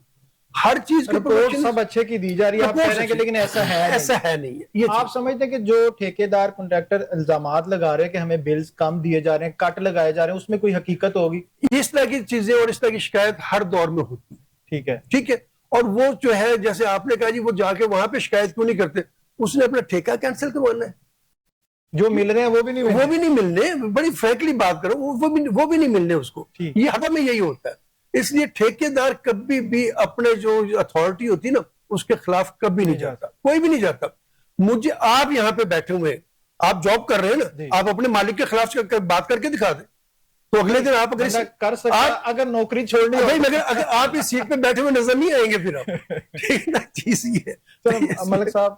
ہر چیز رپورٹ سب اچھے کی دی جا رہی ہے, آپ کہہ رہے ہیں کہ لیکن ایسا ہے نہیں. آپ سمجھتے ہیں کہ جو ٹھیکیدار کنٹریکٹر الزامات لگا رہے ہیں کہ ہمیں بلز کم دیے جا رہے ہیں, کٹ لگائے جا رہے ہیں, اس میں کوئی حقیقت ہوگی؟ اس طرح کی چیزیں اور اس طرح کی شکایت ہر دور میں ہوتی ہے. ٹھیک ہے, اور وہ جو ہے جیسے آپ نے کہا جی وہ جا کے وہاں پہ شکایت کیوں نہیں کرتے, اس نے اپنا ٹھیکہ کینسل کروانا ہے. جو مل رہے ہیں وہ بھی نہیں ملنے. بڑی فرینکلی بات کرو, وہ بھی نہیں ملنے اس کو. یہ ہر میں یہی ہوتا ہے. اس لیے ٹھیکیدار کبھی بھی اپنے جو اتھارٹی ہوتی نا اس کے خلاف کبھی نہیں جاتا, کوئی بھی نہیں جاتا. مجھے آپ یہاں پہ بیٹھے ہوئے, آپ جاب کر رہے ہیں نا, آپ اپنے مالک کے خلاف بات کر کے دکھا دیں تو اگلے دن آپ کر سکتے, اگر نوکری چھوڑنی اگر آپ اس سیٹ پہ بیٹھے ہوئے نظر نہیں آئیں گے پھر آپ. ٹھیک ہے, چیز یہ ہے. ملک صاحب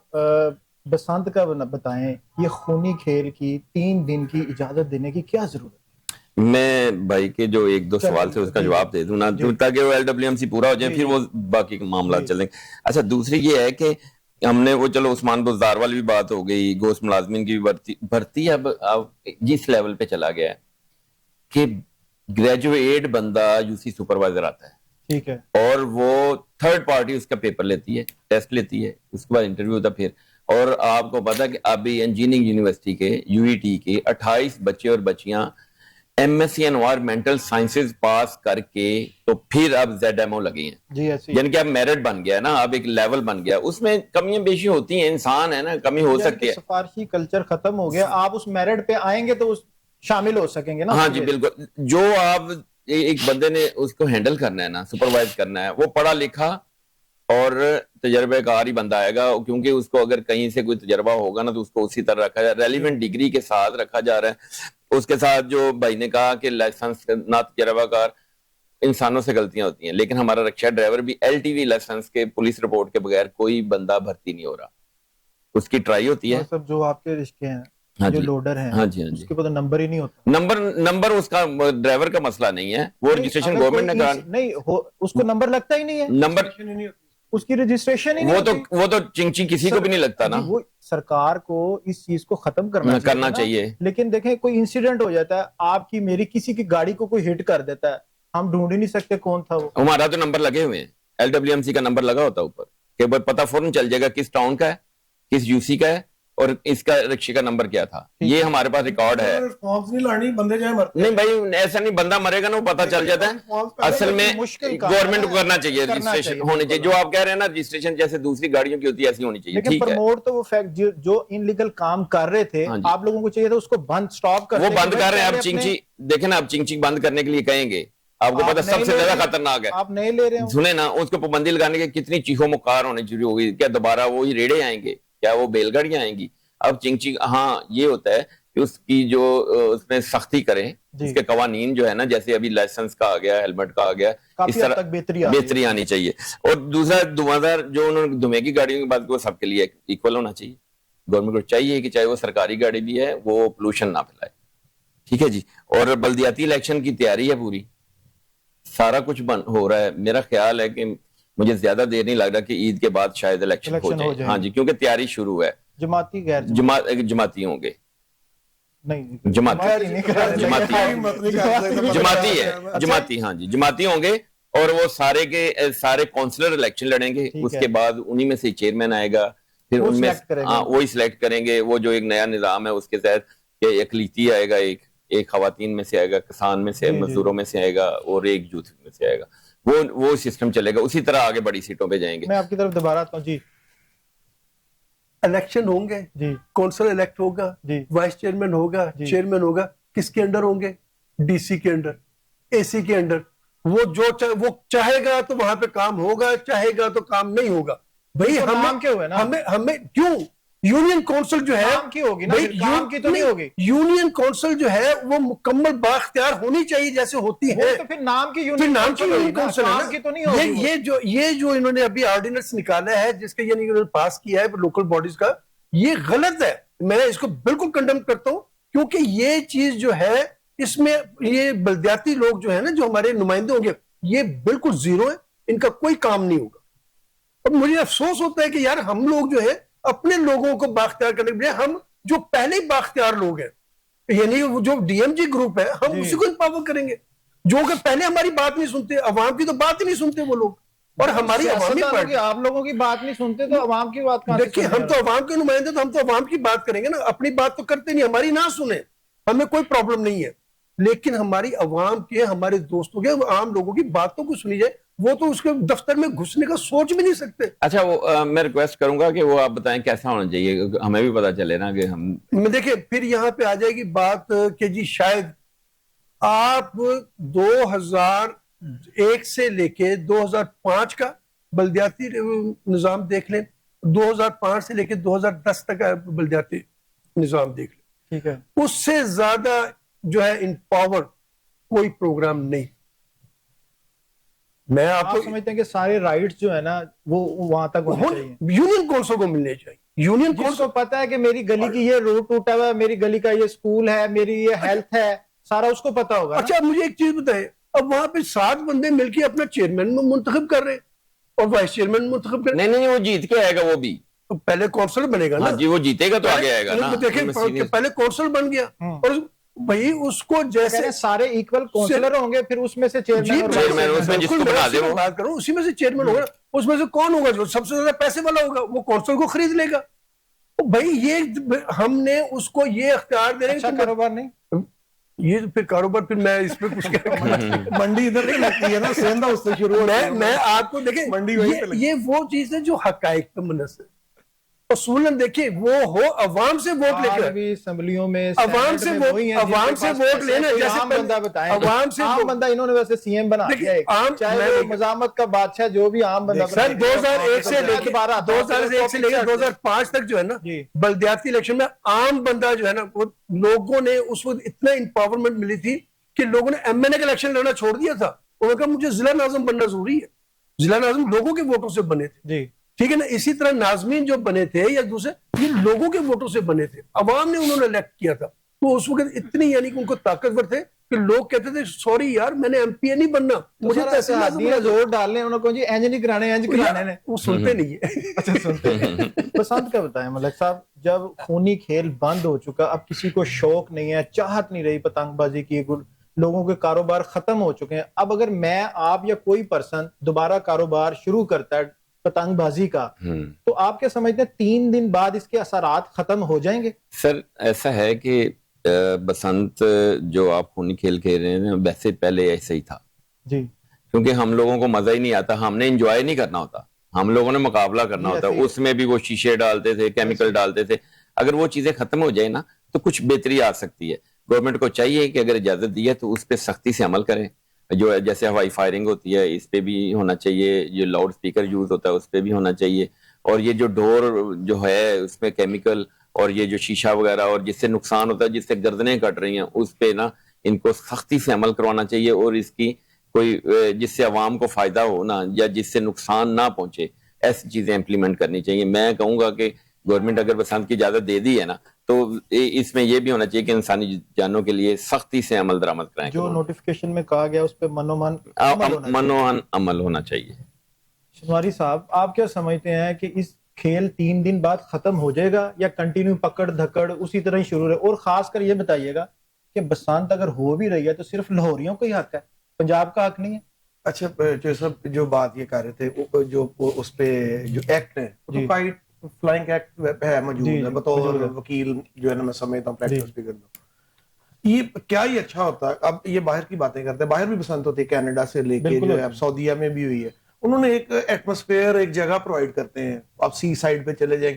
بسنت کا بتائیں, یہ خونی کھیل کی 3 دن کی اجازت دینے کی کیا ضرورت ہے؟ میں بھائی کے جو 1-2 سوال سے اس کا جواب دے دوں نا, تاکہ وہ LWMC پورا ہو جائے, پھر وہ باقی معاملات چلیں. اچھا دوسری یہ ہے کہ ہم نے وہ چلو عثمان بزدار والی بھی بات ہو گئی, گوشت ملازمین کی بھی بھرتی اب جس لیول پہ چلا گیا ہے کہ گریجویٹ بندہ UC سپروائزر آتا ہے, ٹھیک ہے, اور وہ تھرڈ پارٹی اس کا پیپر لیتی ہے, ٹیسٹ لیتی ہے, اس کے بعد انٹرویو ہوتا پھر. اور آپ کو پتا کہ ابھی انجینئرنگ یونیورسٹی کے UET کے 28 بچے اور بچیاں MSc انوائرمنٹل سائنسز پاس کر کے تو پھر اب ZMO لگی ہیں, یعنی کہ اب میرٹ بن گیا ہے نا, اب ایک لیول بن گیا. اس میں کمیاں بیشی ہوتی ہیں, انسان ہے نا, کمی ہو سکتی ہے. سفارشی کلچر ختم ہو گیا, آپ اس میرٹ پہ آئیں گے تو شامل ہو سکیں گے نا. ہاں جی بالکل. جو آپ ایک بندے نے اس کو ہینڈل کرنا ہے نا, سپروائز کرنا ہے, وہ پڑھا لکھا اور تجربہ کار ہی بندہ آئے گا, کیونکہ اس کو اگر کہیں سے کوئی تجربہ ہوگا نا تو اس کو اسی طرح رکھا جائے, ریلیونٹ ڈگری کے ساتھ رکھا جا رہا ہے. اس کے ساتھ جو بھائی نے کہا کہ لائسنس نہ تجربہ کار, انسانوں سے غلطیاں ہوتی ہیں, لیکن ہمارا رکشہ ڈرائیور بھی LTV لائسنس کے پولیس رپورٹ کے بغیر کوئی بندہ بھرتی نہیں ہو رہا, اس کی ٹرائی ہوتی ہے. سب جو آپ کے رشتے ہیں, جو لوڈر ہیں, ہاں جی, اس کے پاس نمبر ہی نہیں ہوتا. نمبر اس کا ڈرائیور کا مسئلہ نہیں ہے, وہ رجسٹریشن گورنمنٹ نے کرا نہیں, اس کو نمبر لگتا ہی نہیں ہے, نمبر اس کی رجسٹریشن ہی نہیں. وہ تو چنگ کسی کو بھی نہیں لگتا نا. وہ سرکار کو اس چیز کو ختم کرنا چاہیے. لیکن دیکھیں کوئی انسیڈنٹ ہو جاتا ہے, آپ کی میری کسی کی گاڑی کو کوئی ہٹ کر دیتا ہے, ہم ڈھونڈ ہی نہیں سکتے کون تھا وہ. ہمارا تو نمبر لگے ہوئے ہیں, LWMC کا نمبر لگا ہوتا ہے اوپر, کہ پتہ فوراً چل جائے گا کس ٹاؤن کا ہے, کس UC کا ہے, اور اس کا رکشے کا نمبر کیا تھا, یہ ہمارے پاس ریکارڈ ہے. فارمز نہیں لانی, بندے جائیں مرتے نہیں بھائی ایسا نہیں, بندہ مرے گا نا وہ پتہ چل جاتا ہے. اصل میں گورنمنٹ کو کرنا چاہیے, رجسٹریشن ہونی چاہیے, جو آپ کہہ رہے ہیں نا رجسٹریشن جیسے دوسری گاڑیوں کی ہوتی ہے ایسی ہونی چاہیے. لیکن پروموٹ تو وہ فیکٹ جو انلیگل کام کر رہے تھے آپ لوگوں کو چاہیے تھا اس کو بند سٹاپ کر, وہ بند کر رہے ہیں. اب چنچی دیکھیں نا, اب چنچی بند کرنے کے لیے کہیں گے, آپ کو پتا سب سے زیادہ خطرناک ہے, آپ نہیں لے رہے ہیں. سنیں نا, اس کو پابندی لگانے کے کتنی چیخو مکار ہونے شروع ہوگی, کیا دوبارہ وہی ریڑے آئیں گے, کیا وہ بیل گاڑیاں آئیں گی. اب چنچی ہاں یہ ہوتا ہے کہ اس کی جو اس میں سختی کریں, اس کے قوانین جو ہے نا, جیسے ابھی لائسنس کا آ گیا, ہیلمٹ کا آ گیا, اس طرح بہتری آنی چاہیے. اور دوسرا دھواں جو انہوں نے دھوئیں کی گاڑیوں کی بات کی, وہ سب کے لیے ایکول ہونا چاہیے. گورنمنٹ کو چاہیے کہ چاہے وہ سرکاری گاڑی بھی ہے وہ پولوشن نہ پھیلائے. ٹھیک ہے جی. اور بلدیاتی الیکشن کی تیاری ہے پوری, سارا کچھ ہو رہا ہے. میرا خیال ہے کہ مجھے زیادہ دیر نہیں لگ رہا کہ عید کے بعد شاید الیکشن ہو جائے. ہاں جی, کیونکہ تیاری شروع ہے. جماعتی غیر جماعتی ہوں گے, نہیں جماعتی ہے, جماعتی, ہاں جی جماعتی ہوں گے. اور وہ سارے کے سارے کونسلر الیکشن لڑیں گے. اس کے بعد انہی میں سے چیئرمین آئے گا, پھر ان میں وہی سلیکٹ کریں گے. وہ جو ایک نیا نظام ہے اس کے تحت کہ اقلیتی آئے گا, ایک خواتین میں سے آئے گا, کسان میں سے, مزدوروں میں سے آئے گا, اور ایک یوتھ میں سے آئے گا. وہ سسٹم چلے گا. اسی طرح آگے بڑی سیٹوں پہ جائیں گے. میں آپ کی طرف دوبارہ آتا ہوں جی. الیکشن ہوں گے جی, کونسل الیکٹ ہوگا جی, وائس چیئرمین ہوگا, چیئرمین ہوگا, کس کے انڈر ہوں گے؟ ڈی سی کے انڈر, اے سی کے انڈر. وہ چاہے گا تو وہاں پہ کام ہوگا, چاہے گا تو کام نہیں ہوگا. بھائی ہمیں کیوں یونین کونسل جو ہے یونین کونسل جو ہے وہ مکمل بااختیار ہونی چاہیے جیسے ہوتی ہے. تو پھر نام کی یونین کونسل ہے. یہ جو انہوں نے ابھی آرڈیننس نکالا ہے جس کا یعنی انہوں نے پاس کیا ہے لوکل باڈیز کا, یہ غلط ہے. میں اس کو بالکل کنڈم کرتا ہوں, کیونکہ یہ چیز جو ہے اس میں یہ بلدیاتی لوگ جو ہے نا, جو ہمارے نمائندے ہوں گے, یہ بالکل زیرو ہے, ان کا کوئی کام نہیں ہوگا. اور مجھے افسوس ہوتا ہے کہ یار ہم لوگ جو ہے اپنے لوگوں کو بااختیار کرنے کے لیے, ہم جو پہلے بااختیار لوگ ہیں, یعنی جو ڈی ایم جی گروپ ہے, ہم اسی کو امپاور کریں گے, جو کہ پہلے ہماری بات نہیں سنتے, عوام کی تو بات ہی نہیں سنتے وہ لوگ. اور ہماری عوامی پارٹی, آپ لوگوں کی بات نہیں سنتے تو عوام کی بات کہاں سے؟ دیکھیے ہم تو عوام کے نمائندے, تو ہم تو عوام کی بات کریں گے نا, اپنی بات تو کرتے نہیں, ہماری نہ سنیں, ہمیں کوئی پرابلم نہیں ہے. لیکن ہماری عوام کے, ہمارے دوستوں کے, عام لوگوں کی باتوں کو سنی جائے. وہ تو اس کے دفتر میں گھسنے کا سوچ بھی نہیں سکتے. اچھا وہ میں ریکویسٹ کروں گا کہ وہ آپ بتائیں کیسا ہونا چاہیے, ہمیں بھی پتا چلے نا کہ ہم دیکھیں. پھر یہاں پہ آ جائے گی بات کہ جی شاید آپ 2001 سے لے کے 2005 کا بلدیاتی نظام دیکھ لیں, 2005 سے لے کے 2010 تک کا بلدیاتی نظام دیکھ لیں, ٹھیک ہے, اس سے زیادہ جو ہے ان پاور کوئی پروگرام نہیں. میں آپ کو سمجھتے ہیں کہ سارے رائٹس جو ہے نا وہ وہاں تک ہونے چاہیے, یونین کونسل کو ملنے چاہیے. یونین کونسل کو پتا ہے کہ میری گلی کی یہ روڈ ٹوٹا ہوا ہے, میری گلی کا یہ سکول ہے, میری یہ ہیلتھ ہے, سارا اس کو پتا ہوگا. اچھا مجھے ایک چیز بتائیں, اب وہاں پہ 7 بندے مل کے اپنا چیئرمین منتخب کر رہے اور وائس چیئرمین منتخب کر رہے. نہیں وہ جیت کے آئے گا, وہ بھی پہلے کونسل بنے گا نا جی, وہ جیتے گا تو آگے آئے گا نا. دیکھیں پہلے کونسل بن گیا, اور بھائی اس کو جیسے سارے ایکول کونسلر ہوں گے, پھر اس میں سے چیئرمین بات کروں, اسی میں سے چیئرمین ہوگا. اس میں سے کون ہوگا جو سب سے زیادہ پیسے والا ہوگا, وہ کونسل کو خرید لے گا. بھائی یہ ہم نے اس کو یہ اختیار دے رہے ہیں. کاروبار نہیں, یہ پھر کاروبار, پھر میں اس پہ کچھ منڈی ادھر نہیں لگتی ہے نا, سیندا اس سے شروع. میں آپ کو دیکھیں منڈی یہ وہ چیز ہے جو حقائق پہ منحصر. اصولاً دیکھیے وہ ہو عوام سے ووٹ لے کر, اسمبلیوں میں عوام سے ووٹ لینا, جیسے عام بندہ بتائیں, عوام سے عام بندہ انہوں نے ویسے سی ایم بنا دیا ہے, چاہے وہ مزاحمت کا بادشاہ جو بھی عام بندہ. سر 2001 سے لے کے 2005 تک جو ہے نا بلدیاتی الیکشن میں عام بندہ جو ہے نا, وہ لوگوں نے اس وقت اتنا امپاورمنٹ ملی تھی کہ لوگوں نے ایم این اے کا الیکشن لڑنا چھوڑ دیا تھا. انہوں نے کہا مجھے ضلع ناظم بننا ضروری ہے. ضلع ناظم لوگوں کے ووٹوں سے بنے تھے جی, ٹھیک ہے نا. اسی طرح ناظمین جو بنے تھے یا دوسرے, یہ لوگوں کے ووٹوں سے بنے تھے, عوام نے انہوں نے الیکٹ کیا تھا. تو اس وقت اتنی یعنی کہ ان کو طاقتور تھے کہ لوگ کہتے تھے سوری یار میں نے ایم پی اے نہیں بننا, مجھے زور ڈالنے, انہوں کو جی اینج نہیں کرانے, اینج کرانے. وہ سنتے نہیں ہے. اچھا سنتے ہیں. پسند کا بتائیں ملک صاحب, جب خونی کھیل بند ہو چکا, اب کسی کو شوق نہیں ہے, چاہت نہیں رہی پتنگ بازی کی, لوگوں کے کاروبار ختم ہو چکے ہیں, اب اگر میں, آپ یا کوئی پرسن دوبارہ کاروبار شروع کرتا ہے پتنگ بازی کا، تو آپ کیا سمجھتے ہیں 3 دن بعد اس کے اثرات ختم ہو جائیں گے؟ سر ایسا ہے کہ بسنت جو آپ خونی کھیل کھیل رہے ہیں ویسے پہلے ایسا ہی تھا جی، کیونکہ ہم لوگوں کو مزہ ہی نہیں آتا، ہم نے انجوائے نہیں کرنا ہوتا، ہم لوگوں نے مقابلہ کرنا ہوتا ہے، اس میں بھی وہ شیشے ڈالتے تھے، کیمیکل ڈالتے تھے. اگر وہ چیزیں ختم ہو جائے نا تو کچھ بہتری آ سکتی ہے. گورنمنٹ کو چاہیے کہ اگر اجازت دی ہے تو اس پہ سختی سے عمل کریں. جو جیسے ہوائی فائرنگ ہوتی ہے اس پہ بھی ہونا چاہیے، جو لاؤڈ اسپیکر یوز ہوتا ہے اس پہ بھی ہونا چاہیے، اور یہ جو ڈور جو ہے اس میں کیمیکل اور یہ جو شیشہ وغیرہ اور جس سے نقصان ہوتا ہے، جس سے گردنیں کٹ رہی ہیں، اس پہ نا ان کو سختی سے عمل کروانا چاہیے، اور اس کی کوئی جس سے عوام کو فائدہ ہو نا یا جس سے نقصان نہ پہنچے ایسی چیزیں امپلیمنٹ کرنی چاہیے. میں کہوں گا کہ گورنمنٹ اگر بسنت کی اجازت دے دی ہے نا تو اس میں یہ بھی ہونا چاہیے کہ انسانی جانوں کے لیے سختی سے عمل درآمد کرائیں. جو نوٹیفیکیشن میں کہا گیا اس پہ منومن عمل ہونا چاہیے. شنواری صاحب، آپ کیا سمجھتے ہیں کہ اس کھیل 3 دن بعد ختم ہو جائے گا یا کنٹینیو پکڑ دھکڑ اسی طرح ہی شروع رہے؟ اور خاص کر یہ بتائیے گا کہ بسنت اگر ہو بھی رہی ہے تو صرف لاہوریوں کو ہی حق ہے، پنجاب کا حق نہیں ہے؟ اچھا جو سب جو بات یہ کر رہے تھے، جو اس پہ جو ایکٹ ہے فائٹ فلائنگ ایکٹ ہے موجود ہے، بطور وکیل جو ہے نا میں سمجھتا ہوں پریکٹس بھی کر دوں، یہ کیا ہی اچھا ہوتا ہے. اب یہ باہر کی باتیں کرتے ہیں، باہر بھی بسنت ہوتی ہے، کینیڈا سے لے کے جو ہے اب سعودیہ میں بھی ہوئی ہے. انہوں نے ایک ایٹماسفیئر، ایک جگہ پرووائڈ کرتے ہیں. آپ سی سائڈ پہ چلے جائیں،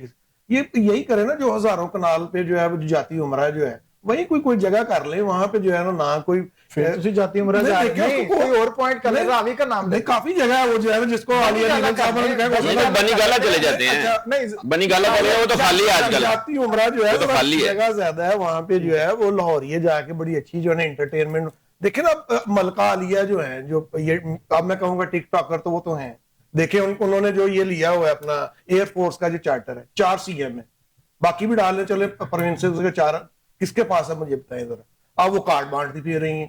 یہ یہی کریں نا جو ہزاروں کنال پہ جو ہے وہ جاتی عمرہ جو ہے وہیں کوئی جگہ کر لیں، وہاں پہ جو ہے نا نہ کوئی جاتی عمرہ کوئی اور پوائنٹ کر لیں، راوی کا نام دیں. کافی جگہ ہے وہ جو ہے نا جس کو عالیہ نیلم صاحب نے کہا بنی گالا چلے جاتے ہیں، بنی گالا چلے وہ تو خالی ہے آج کل، جاتی عمرہ جو ہے خالی ہے، جگہ زیادہ ہے وہاں پہ جو ہے وہ لاہوریے جا کے بڑی اچھی جو ہے نا انٹرٹینمنٹ دیکھیں نا. ملکہ عالیہ جو ہیں جو یہ اب میں کہوں گا ٹک ٹاکر تو وہ تو ہیں، دیکھیں انہوں نے جو یہ لیا ہوا ہے اپنا ایئر فورس کا جو چارٹر ہے 4 CM ہے، باقی بھی ڈالنے چلے پروونسز کے 4 کس کے پاس ہے مجھے بتائیں ذرا. اب وہ کارڈ بانٹتی پھر رہی ہیں،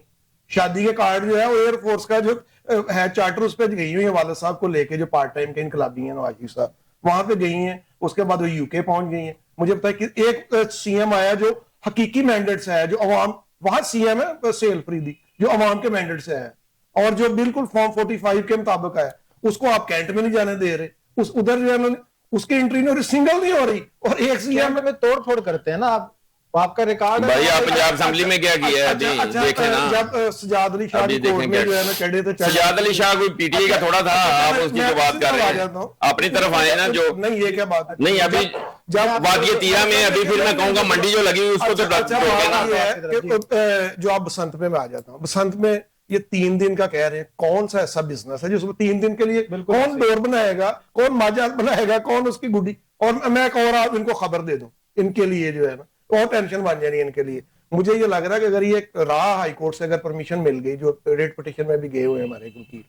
شادی کے کارڈ جو ہے وہ ایئر فورس کا جو ہے چارٹر اس پہ گئی ہوئی ہیں والد صاحب کو لے کے، جو پارٹ ٹائم کے انقلابی ہیں نواز شریف صاحب وہاں پہ گئی ہیں. اس کے بعد وہ UK پہنچ گئی ہیں. مجھے بتائیں کہ ایک CM آیا جو حقیقی مینڈیٹ سے ہے، جو عوام وہاں CM ہے سیل فریدی جو عوام کے مینڈیٹ سے ہے اور جو بالکل فارم 45 کے مطابق ہے، اس کو آپ کینٹ میں نہیں جانے دے رہے. اس ادھر جو ہے اس کی انٹری نہیں ہو رہی، سنگل نہیں ہو رہی، اور ایک CM میں توڑ پھوڑ کرتے ہیں نا. آپ کا ریکارڈ ہے بھائی، آپ پنجاب اسمبلی میں کیا کیا ہے ابھی دیکھیں نا. جب سجاد علی شاہ کی کورٹ میں جو ہے نا چڑھے تھے، سجاد علی شاہ کوئی PTI کا تھوڑا تھا، آپ اس کی جو بات کر رہے ہیں اپنی طرف آئے نا. جو نہیں یہ کیا بات ہے، نہیں ابھی جب وادی تیرا میں ابھی پھر میں کہوں گا منڈی جو لگی اس کو تو جو آپ بسنت میں آ جاتا ہوں. بسنت میں یہ 3 دن کا کہہ رہے ہیں، کون سا ایسا بزنس ہے جس کو 3 دن کے لیے کون ڈور بنائے گا، کون ماجات بنائے گا، کون اس کی گڈی. اور میں ایک اور ان کو خبر دے دوں، ان کے لیے جو ہے نا اور ٹینشن بن جانی ہے ان کے لیے. مجھے یہ لگ رہا ہے کہ اگر یہ راہ ہائی کورٹ سے اگر پرمیشن مل گئی، جو ریٹ پٹیشن میں بھی گئے ہوئے ہمارے وکیل،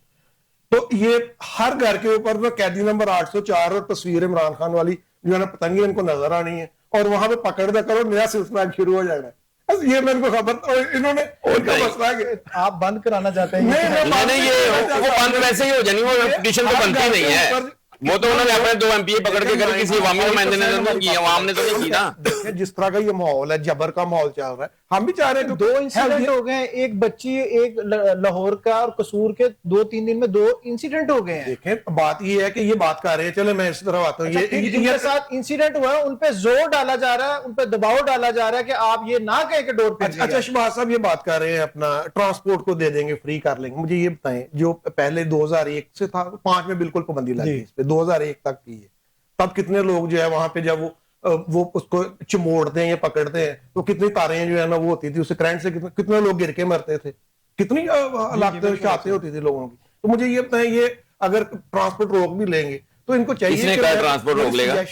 تو یہ ہر گھر کے اوپر نا قیدی نمبر 804 اور تصویر عمران خان والی جو ہے نا پتنگیں ان کو نظر آنی ہے، اور وہاں پہ پکڑ دے کرو نیا سلسلہ شروع ہو جائے گا. یہ میں ان کو خبر، انہوں نے ان کا مسئلہ ہے کہ آپ بند کرانا چاہتے ہیں. نہیں یہ وہ بند ویسے ہی ہو جانی، وہ پٹیشن تو بنتی نہیں ہے. وہ تو انہوں نے اپنے 2 MPA پکڑ کے کر کسی عوامی نمائندے نے نہیں کی، عوام نے تو نہیں کی نا. جس طرح کا یہ ماحول ہے، جبر کا ماحول چل رہا ہے، ہم بھی چاہ رہے ہیں کہ 2 انسیڈنٹ ہو گئے، ایک بچی، ایک لاہور کا، اور قصور کے 2-3 دن میں 2 انسیڈنٹ ہو گئے ہیں. دیکھیں بات یہ ہے کہ یہ بات کر رہے ہیں، چلے میں اس طرح آتا ہوں. جن کے ساتھ انسیڈنٹ ہوا ہے ان پہ زور ڈالا جا رہا ہے، ان پہ دباؤ ڈالا جا رہا ہے کہ آپ یہ نہ کہیں کہ ڈور پہ. اچھا شہباز صاحب یہ بات کر رہے ہیں اپنا ٹرانسپورٹ کو دے دیں گے، فری کر لیں گے. مجھے یہ بتائیں جو پہلے 2001 سے تھا، 5 میں بالکل پابندی لگی اس پہ، 2001 تک کی ہے، تب کتنے لوگ جو ہے وہاں پہ جب وہ اس کو چموڑتے ہیں یا پکڑتے ہیں تو کتنی تاریں جو ہے نا وہ ہوتی تھی، اس سے کرنٹ سے کتنے لوگ گر کے مرتے تھے، کتنی شہادتیں ہوتی تھی لوگوں کی. تو مجھے یہ بتائیں یہ اگر ٹرانسپورٹ روک بھی لیں گے تو ان کو چاہیے، کس نے کہا ٹرانسپورٹ روک لے گا؟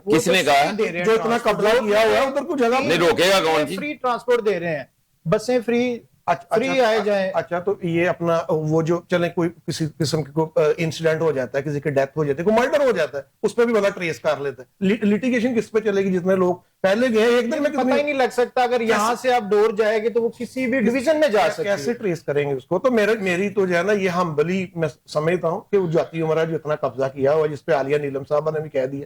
کس نے کہا؟ جو اتنا قبضہ کیا ہوا ہے ادھر کو جگہ نہیں روکے گا کون؟ فری ٹرانسپورٹ دے رہے ہیں، بسیں فری آئے جائیں. اچھا تو یہ اپنا وہ جو چلیں کوئی کسی قسم کی انسیڈنٹ ہو جاتا ہے، کسی کی ڈیتھ ہو جاتی ہے، کوئی مرڈر ہو جاتا ہے، اس پہ بھی بڑا ٹریس کر لیتا ہے. لیٹیگیشن کس پہ چلے گی؟ جتنے لوگ پہلے گئے ایک دن میں پتہ ہی نہیں لگ سکتا. اگر یہاں سے آپ ڈور جائے گے تو وہ کسی بھی ڈویژن میں جا سکتے ہیں، کیسے ٹریس کریں گے اس کو؟ تو میری تو جو ہے نا یہ ہمبلی میں سمجھتا ہوں کہ وہ جاتی عمرہ جو اتنا قبضہ کیا ہوا، جس پہ عالیہ نیلم صاحبہ نے بھی کہہ دیا،